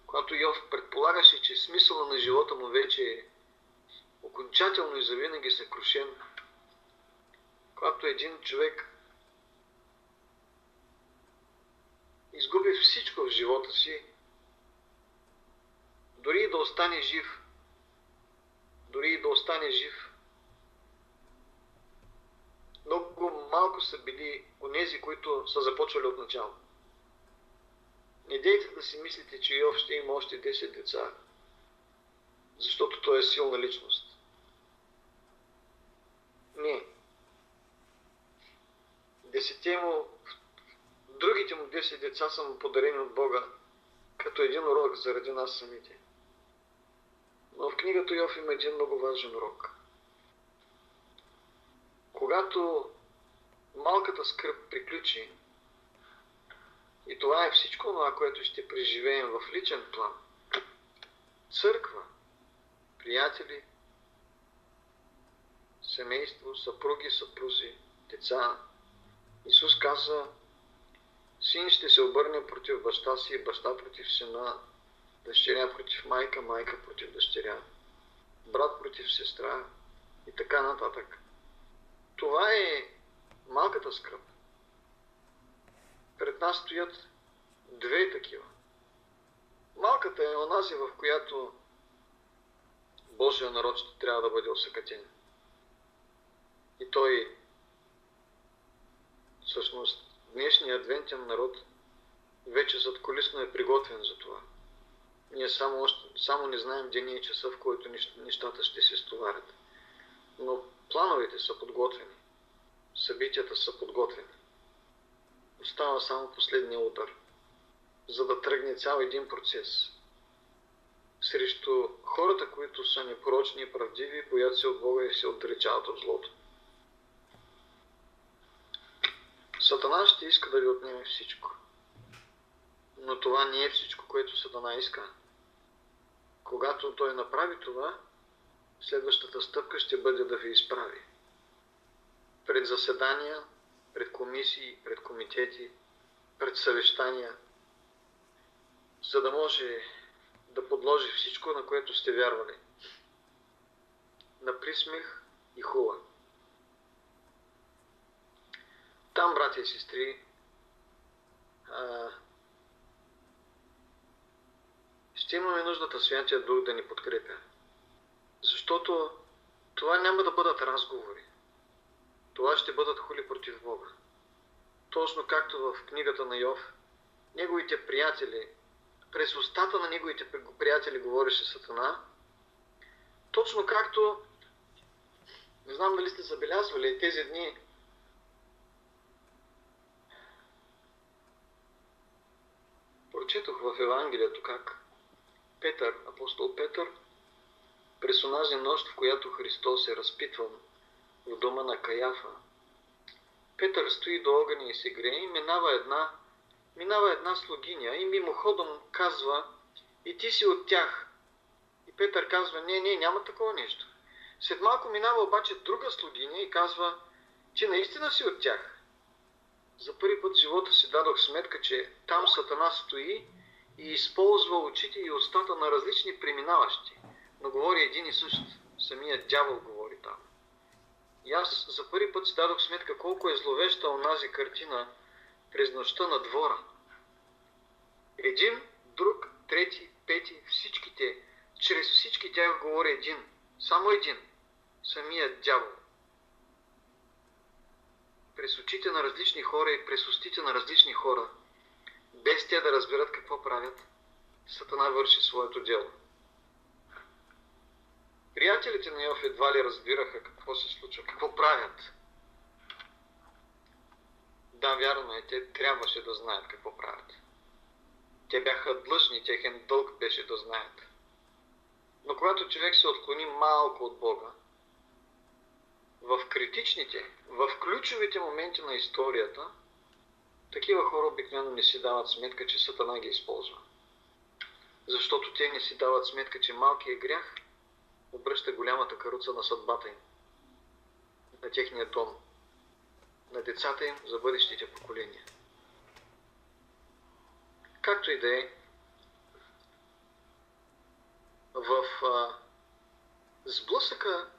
когато Йов предполагаше, че смисъла на живота му вече е окончателно и завинаги съкрушен, когато един човек изгуби всичко в живота си, дори и да остане жив, много малко са били онези, които са започвали от начало. Не дейте да си мислите, че Йов ще има още 10 деца, защото той е силна личност. Не. Другите му 10 деца са му подарени от Бога, като един урок заради нас самите. Но в книгата Йов има един много важен урок. Когато малката скръб приключи, и това е всичко това, което ще преживеем в личен план, църква, приятели, семейство, съпруги, съпрузи, деца, Исус каза: син ще се обърне против баща си, баща против сина, дъщеря против майка, майка против дъщеря, брат против сестра и така нататък. Това е малката скръб. Пред нас стоят две такива. Малката е онази, в която Божия народ ще трябва да бъде осъкатен. И той, всъщност, днешният адвентен народ вече задкулисно е приготвен за това. Ние само не знаем деня и часа, в който нещата ще се стоварят. Но плановете са подготвени. Събитията са подготвени. Остава само последния удар, за да тръгне цял един процес срещу хората, които са непорочни и правдиви, боят се от Бога и се отдалечават от злото. Сатана ще иска да ви отнеме всичко. Но това не е всичко, което Сатана иска. Когато той направи това, следващата стъпка ще бъде да ви изправи. Пред заседания, пред комисии, пред комитети, пред съвещания, за да може да подложи всичко, на което сте вярвали, на присмех и хула. Там, братя и сестри, ще имаме нуждата Святия Дух да ни подкрепя. Защото това няма да бъдат разговори. Това ще бъдат хули против Бога. Точно както в книгата на Йов, неговите приятели, през устата на неговите приятели говореше Сатана, точно както, не знам дали сте забелязвали тези дни, прочетох в Евангелието как апостол Петър, през онази нощ, в която Христос е разпитван в дома на Каяфа, Петър стои до огъня и се грее и минава една слугиня и мимоходом казва: и ти си от тях. И Петър казва: не, няма такова нещо. След малко минава обаче друга слугиня и казва: ти наистина си от тях. За първи път в живота си дадох сметка, че там Сатана стои и използва очите и устата на различни преминаващи, но говори един и същ. Самият дявол говори там. И аз за първи път си дадох сметка колко е зловеща онази картина през нощта на двора. Един, друг, трети, пети, всичките, чрез всички тях говори един, само един, самият дявол. През очите на различни хора и през устите на различни хора, без те да разберат какво правят, Сатана върши своето дело. Приятелите на Йов едва ли разбираха какво се случва, какво правят. Да, вярно е, те трябваше да знаят какво правят. Те бяха длъжни, техен дълг беше да знаят. Но когато човек се отклони малко от Бога, в критичните, в ключовите моменти на историята, такива хора обикновено не си дават сметка, че Сатана ги използва. Защото те не си дават сметка, че малкият грях обръща голямата каруца на съдбата им, на техния дом, на децата им за бъдещите поколения. Както и да е, в сблъсъка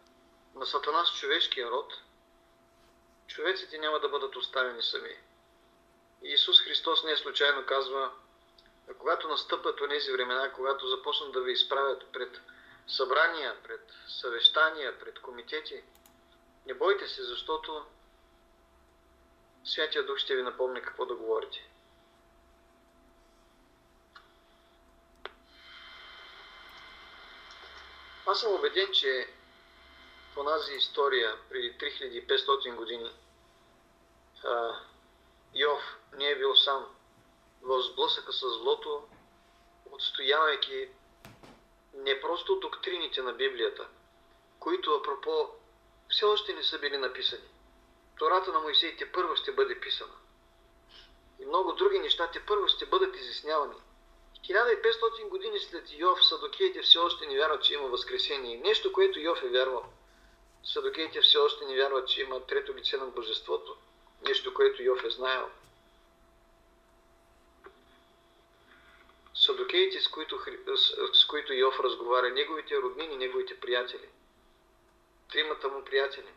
на Сатана с човешкия род, човеците няма да бъдат оставени сами. Иисус Христос не случайно казва, когато настъпят онези времена, когато започнат да ви изправят пред събрания, пред съвещания, пред комитети, не бойте се, защото Святия Дух ще ви напомни какво да говорите. Аз съм убеден, че в онази история преди 3500 години Йов не е бил сам в сблъсъка с злото, отстоявайки не просто доктрините на Библията, които, апропо, все още не са били написани. Тората на Моисей тепърва ще бъде писана. И много други неща тепърва ще бъдат изяснявани. 1500 години след Йов, садокеите все още не вярват, че има възкресение. Нещо, което Йов е вярвал. Садокеите все още не вярват, че има трето лице на Божеството. Нещо, което Йов е знаел. Садокеите, с които Йов разговаря, неговите роднини, неговите приятели. Тримата му приятели.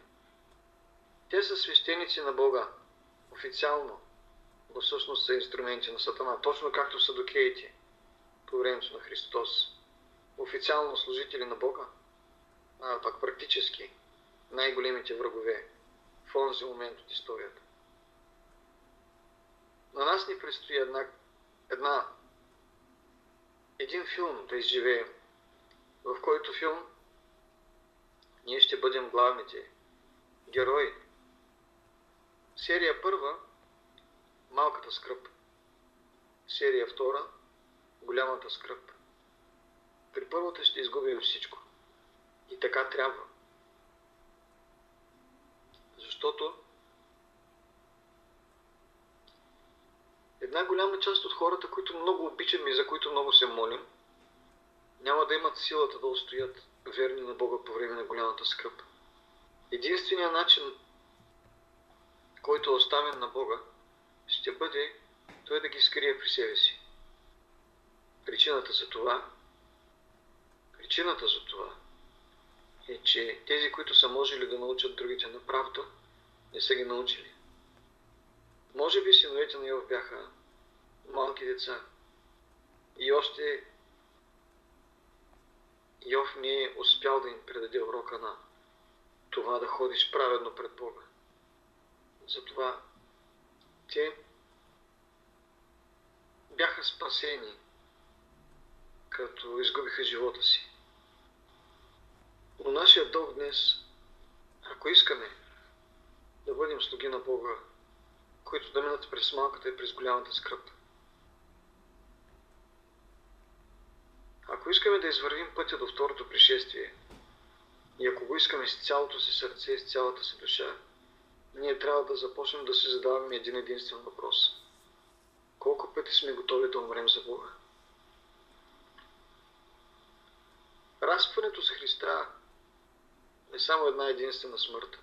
Те са свещеници на Бога. Официално. Но всъщност са инструменти на Сатана. Точно както садокеите по времето на Христос. Официално служители на Бога. А пак практически най-големите врагове в онзи момент от историята. На нас ни предстои един филм да изживеем, в който филм ние ще бъдем главните герои. Серия първа – малката скръб. Серия втора – голямата скръб. При първата ще изгубим всичко. И така трябва. Защото една голяма част от хората, които много обичаме и за които много се молим, няма да имат силата да устоят верни на Бога по време на голямата скръб. Единственият начин, който е оставен на Бога, ще бъде той да ги скрие при себе си. Причината за това е, че тези, които са можели да научат другите на правда, не са ги научили. Може би синовете на Йов бяха малки деца и още Йов не е успял да им предаде урока на това да ходиш праведно пред Бога. Затова те бяха спасени, като изгубиха живота си. Но нашия дълг днес, ако искаме да бъдем слуги на Бога, които да минат през малката и през голямата скръб, ако искаме да извървим пътя до второто пришествие, и ако го искаме с цялото си сърце и с цялата си душа, ние трябва да започнем да си задаваме един единствен въпрос. Колко пъти сме готови да умрем за Бога? Разпването с Христа е само една единствена смърт.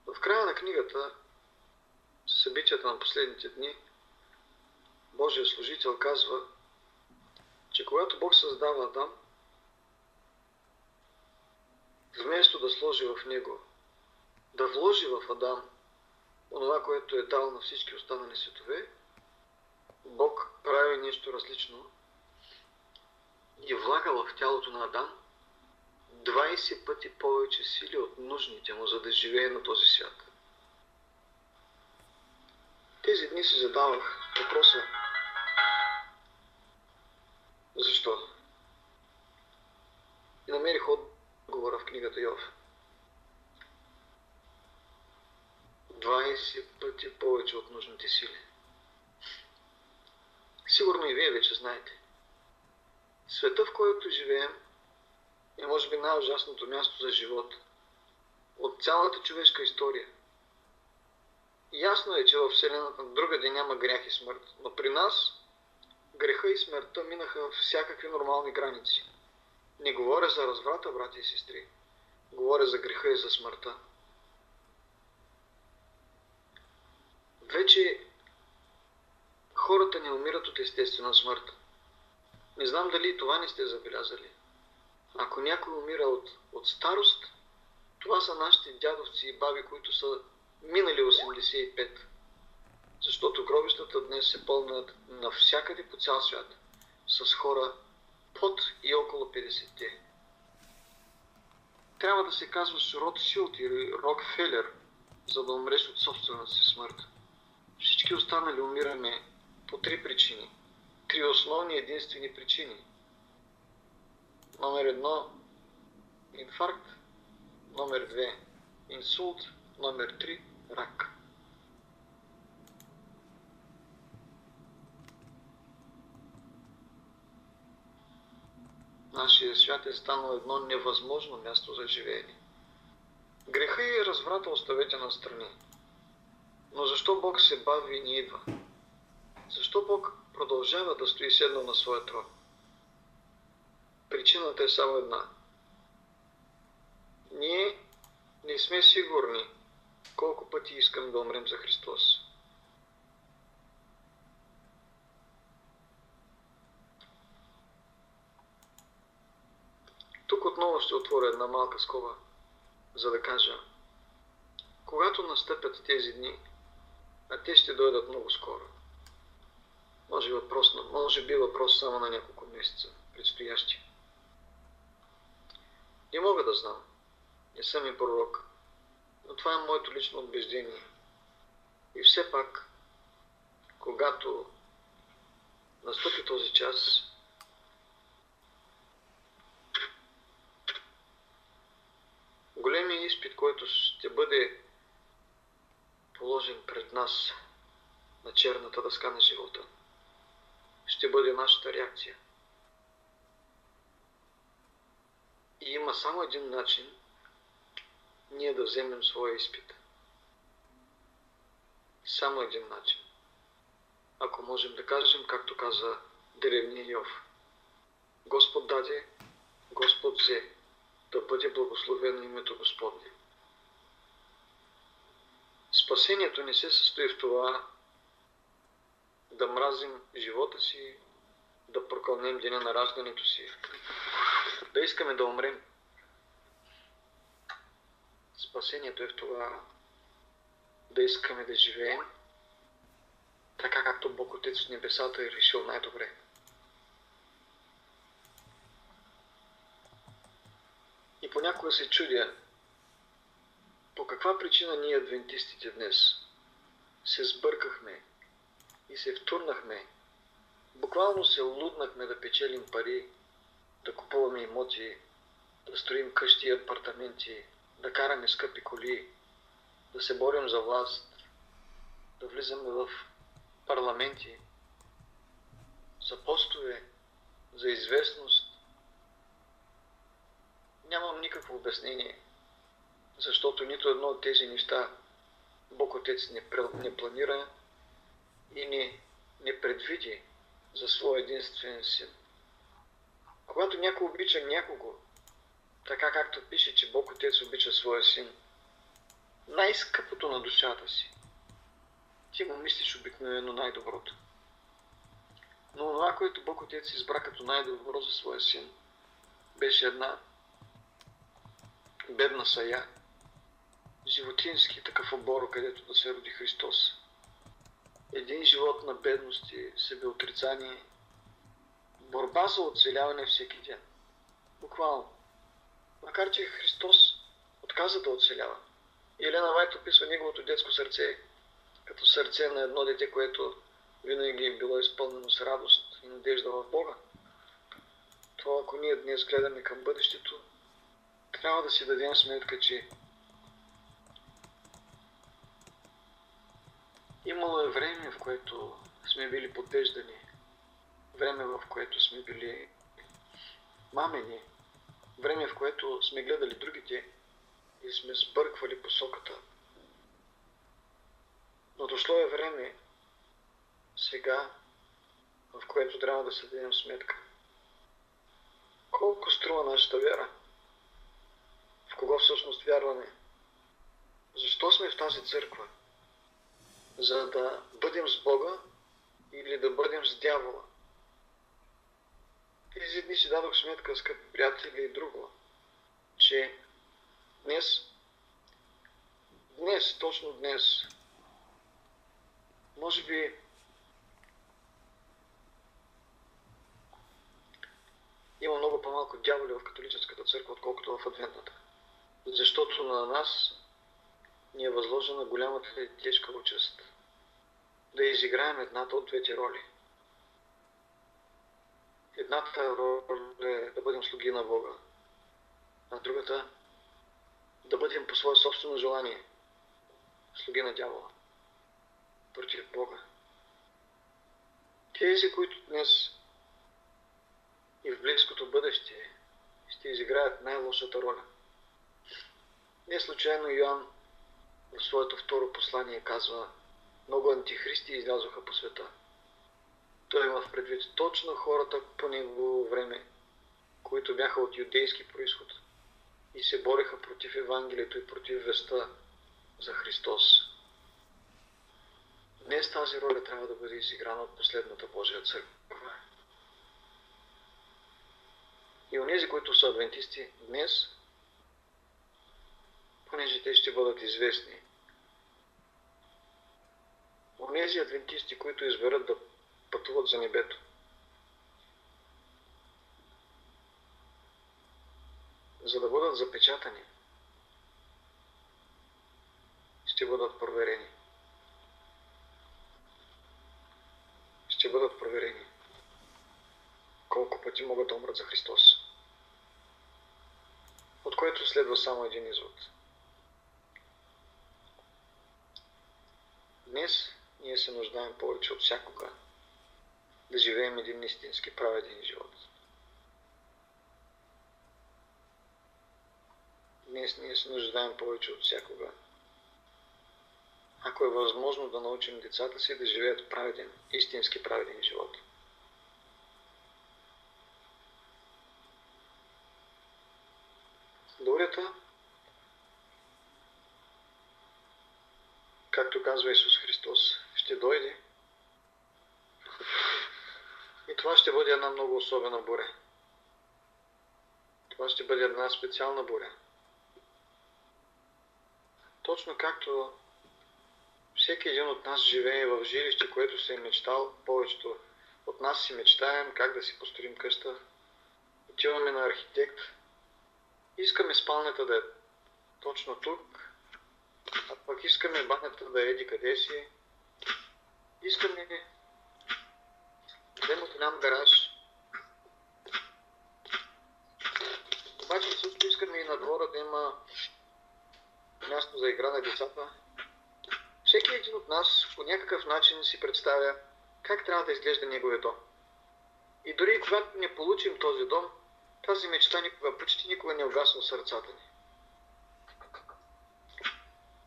В края на книгата, събитията на последните дни, Божия служител казва, че когато Бог създава Адам, вместо да сложи в него, да вложи в Адам онова, което е дал на всички останали светове, Бог прави нещо различно и влага в тялото на Адам 20 пъти повече сили от нужните му, за да живее на този свят. Тези дни си задавах въпроса: защо? И намерих отговора в книгата Йов. 20 пъти повече от нужните сили. Сигурно и вие вече знаете. Света, в който живеем, е може би най-ужасното място за живот от цялата човешка история. Ясно е, че във Вселената другаде няма грях и смърт, но при нас греха и смъртта минаха всякакви нормални граници. Не говоря за разврата, брати и сестри. Говоря за греха и за смъртта. Вече хората не умират от естествена смърт. Не знам дали и това не сте забелязали. Ако някой умира от старост, това са нашите дядовци и баби, които са минали 85. Защото гробищата днес се пълнят навсякъде по цял свят с хора под и около 50-те. Трябва да се казваш Ротшилд или Рокфелер, за да умреш от собствената си смърт. Всички останали умираме по 3 причини. 3 основни единствени причини. Номер 1 – инфаркт. Номер 2 – инсулт. Номер 3 – рак. Нашия свят е станал едно невъзможно място за живеене. Греха и разврата оставете настрани. Но защо Бог се бави и не идва? Защо Бог продължава да стои седнал на своя трон? Причината е само една. Ние не сме сигурни колко пъти искам да умрем за Христос. Тук отново ще отворя една малка скоба, за да кажа, когато настъпят тези дни, а те ще дойдат много скоро, може би въпрос само на няколко месеца предстоящи. Не мога да знам, не съм и пророк, но това е моето лично убеждение. И все пак, когато настъпи този час, големият изпит, който ще бъде положен пред нас на черната дъска на живота, ще бъде нашата реакция. И има само един начин ние да вземем своя изпит. Само един начин. Ако можем да кажем, както каза древния Йов: Господ даде, Господ взе, да бъде благословено името Господне. Спасението не се състои в това да мразим живота си, да прокълнем деня на раждането си, да искаме да умрем. Спасението е в това да искаме да живеем така, както Бог Отец в небесата е решил най-добре. И понякога се чудя, по каква причина ние, адвентистите, днес се сбъркахме и се втурнахме, буквално се луднахме да печелим пари, да купуваме имоти, да строим къщи и апартаменти, да караме скъпи коли, да се борим за власт, да влизаме в парламенти, за постове, за известност. Нямам никакво обяснение, защото нито едно от тези неща Бог Отец не планира и не предвиди за своя единствен син. Когато някой обича някого, така както пише, че Бог Отец обича своя син, най-скъпото на душата си, ти му мислиш обикновено най-доброто. Но това, което Бог Отец избра като най-добро за своя син, беше една бедна сая, животински такъв обор, където да се роди Христос. Един живот на бедност и себеотрицание, борба за оцеляване всеки ден. Буквално. Макар че Христос отказа да оцелява. Елена Вайт описва неговото детско сърце като сърце на едно дете, което винаги е било изпълнено с радост и надежда в Бога. То, ако ние днес гледаме към бъдещето, трябва да си дадем сметка, че имало е време, в което сме били подвеждани, време, в което сме били мамени, време, в което сме гледали другите и сме сбърквали посоката. Но дошло е време сега, в което трябва да се дадем сметка. Колко струва нашата вяра? В кого всъщност вярваме? Защо сме в тази църква? За да бъдем с Бога или да бъдем с дявола? Тези дни си дадох сметка, скъпи приятели, и друго, че точно днес, може би има много по-малко дяволи в католическата църква, отколкото в адвентната. Защото на нас ни е възложена голямата и тежка участ да изиграем едната от двете роли. Едната роля е да бъдем слуги на Бога, а другата да бъдем по свое собствено желание слуги на дявола, против Бога. Тези, които днес и в близкото бъдеще ще изиграят най-лошата роля. Не случайно Йоан в своето второ послание казва: много антихристи излязоха по света. Той има в предвид точно хората по негово време, които бяха от юдейски произход и се бореха против Евангелието и против веста за Христос. Днес тази роля трябва да бъде изиграна от последната Божия църква. И онези, които са адвентисти днес, понеже те ще бъдат известни, онези адвентисти, които изберат да пътуват за небето, за да бъдат запечатани, ще бъдат проверени. Ще бъдат проверени колко пъти могат да умрат за Христос. От което следва само един извод. Днес ние се нуждаем повече от всякога да живеем един истински праведен живот. Днес ние се нуждаем повече от всякога, ако е възможно, да научим децата си да живеят праведен, истински праведен живот. Бурята, както казва Исус Христос, ще дойде и това ще бъде една много особена буря. Това ще бъде една специална буря. Точно както всеки един от нас живее в жилище, което се е мечтал, повечето от нас си мечтаем как да си построим къща. Отиваме на архитект, искаме спалнята да е точно тук, а пък искаме банята да е еди къде си, искаме да има голям гараж. Обаче също искаме и на двора да има място за игра на децата. Всеки един от нас по някакъв начин си представя как трябва да изглежда неговия дом. И дори когато не получим този дом, тази мечта почти никога не угасва в сърцата ни.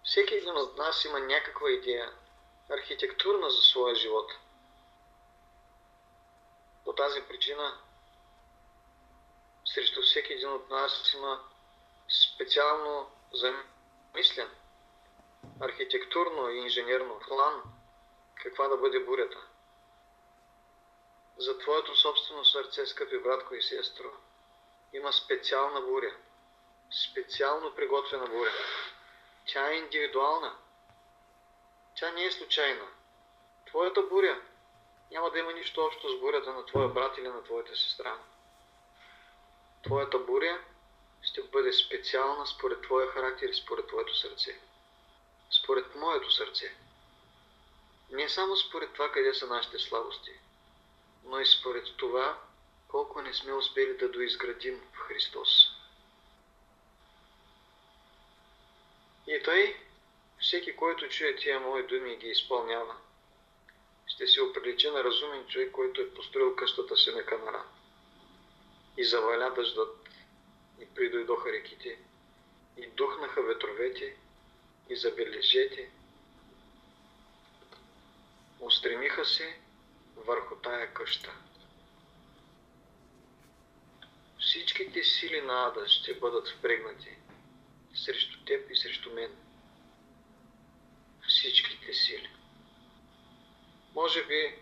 Всеки един от нас има някаква идея, архитектурна за своя живот. По тази причина, срещу всеки един от нас има специално замислен архитектурно и инженерно план каква да бъде бурята. За твоето собствено сърце, скъпи братко и сестро, има специална буря. Специално приготвена буря. Тя е индивидуална. Тя не е случайна. Твоята буря няма да има нищо общо с бурята на твоя брат или на твоята сестра. Твоята буря ще бъде специална според твоя характер и според твоето сърце. Според моето сърце. Не само според това къде са нашите слабости, но и според това колко не сме успели да доизградим в Христос. И тъй, всеки, който чуе тия мои думи и ги изпълнява, ще се оприличи на разумен човек, който е построил къщата си на канара. И заваля дъждът, и придойдоха реките, и духнаха ветровете, и забележете, устремиха се върху тая къща. Всичките сили на ада ще бъдат впрегнати срещу теб и срещу мен. Всичките сили. Може би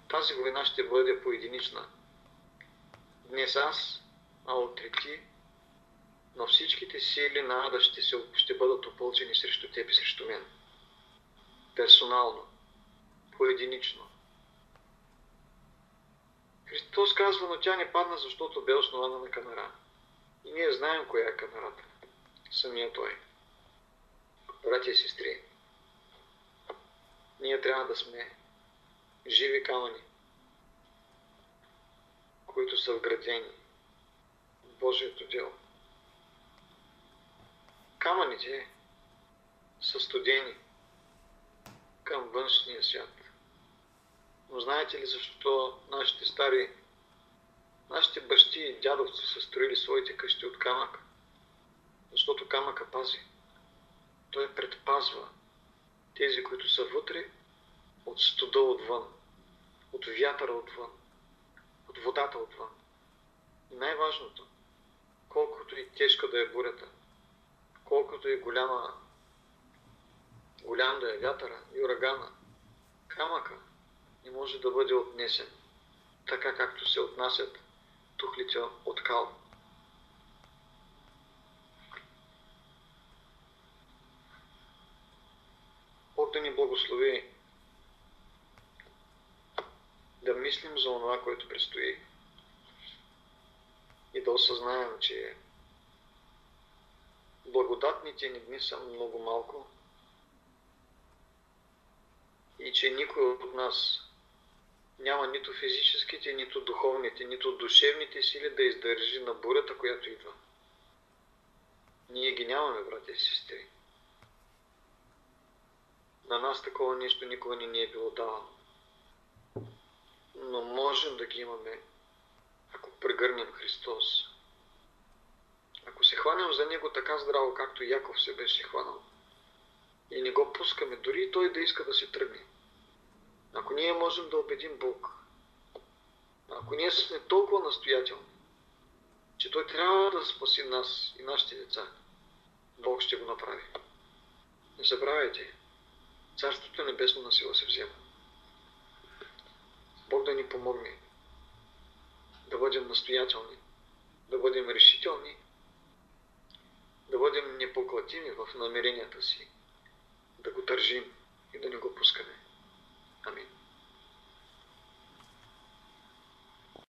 тази война ще бъде поединична. Днес аз, а утре ти, но всичките сили на ада ще бъдат опълчени срещу теб и срещу мен. Персонално, поединично. Христос казва, но тя не падна, защото бе основана на канара. И ние знаем коя е канарата. Самия Той. Братя и сестри, ние трябва да сме живи камъни, които са вградени в Божието дело. Камъните са студени към външния свят. Но знаете ли защо нашите бащи и дядовци са строили своите къщи от камък? Защото камъка пази. Той предпазва тези, които са вътре, от студа отвън, от вятъра отвън, от водата отвън. И най-важното, колкото и тежка да е бурята, колкото и голям да е вятъра и урагана, камъка не може да бъде отнесен, така както се отнасят тухлите от кал. Бог да ни благослови да мислим за онова, което предстои и да осъзнаем, че благодатните ни дни са много малко и че никой от нас няма нито физическите, нито духовните, нито душевните сили да издържи на бурята, която идва. Ние ги нямаме, братя и сестри. На нас такова нещо никога не ни е било давано. Но можем да ги имаме, ако прегърнем Христос. Ако се хванем за Него така здраво, както Яков се беше хванал, и не го пускаме, дори и Той да иска да се тръгне. Ако ние можем да убедим Бог, ако ние сме толкова настоятелни, че Той трябва да спаси нас и нашите деца, Бог ще го направи. Не забравяйте, Царството небесно на сила се взема. Бог да ни помогне да бъдем настоятелни, да бъдем решителни, да бъдем непоклатими в намеренията си, да го държим и да не го пускаме.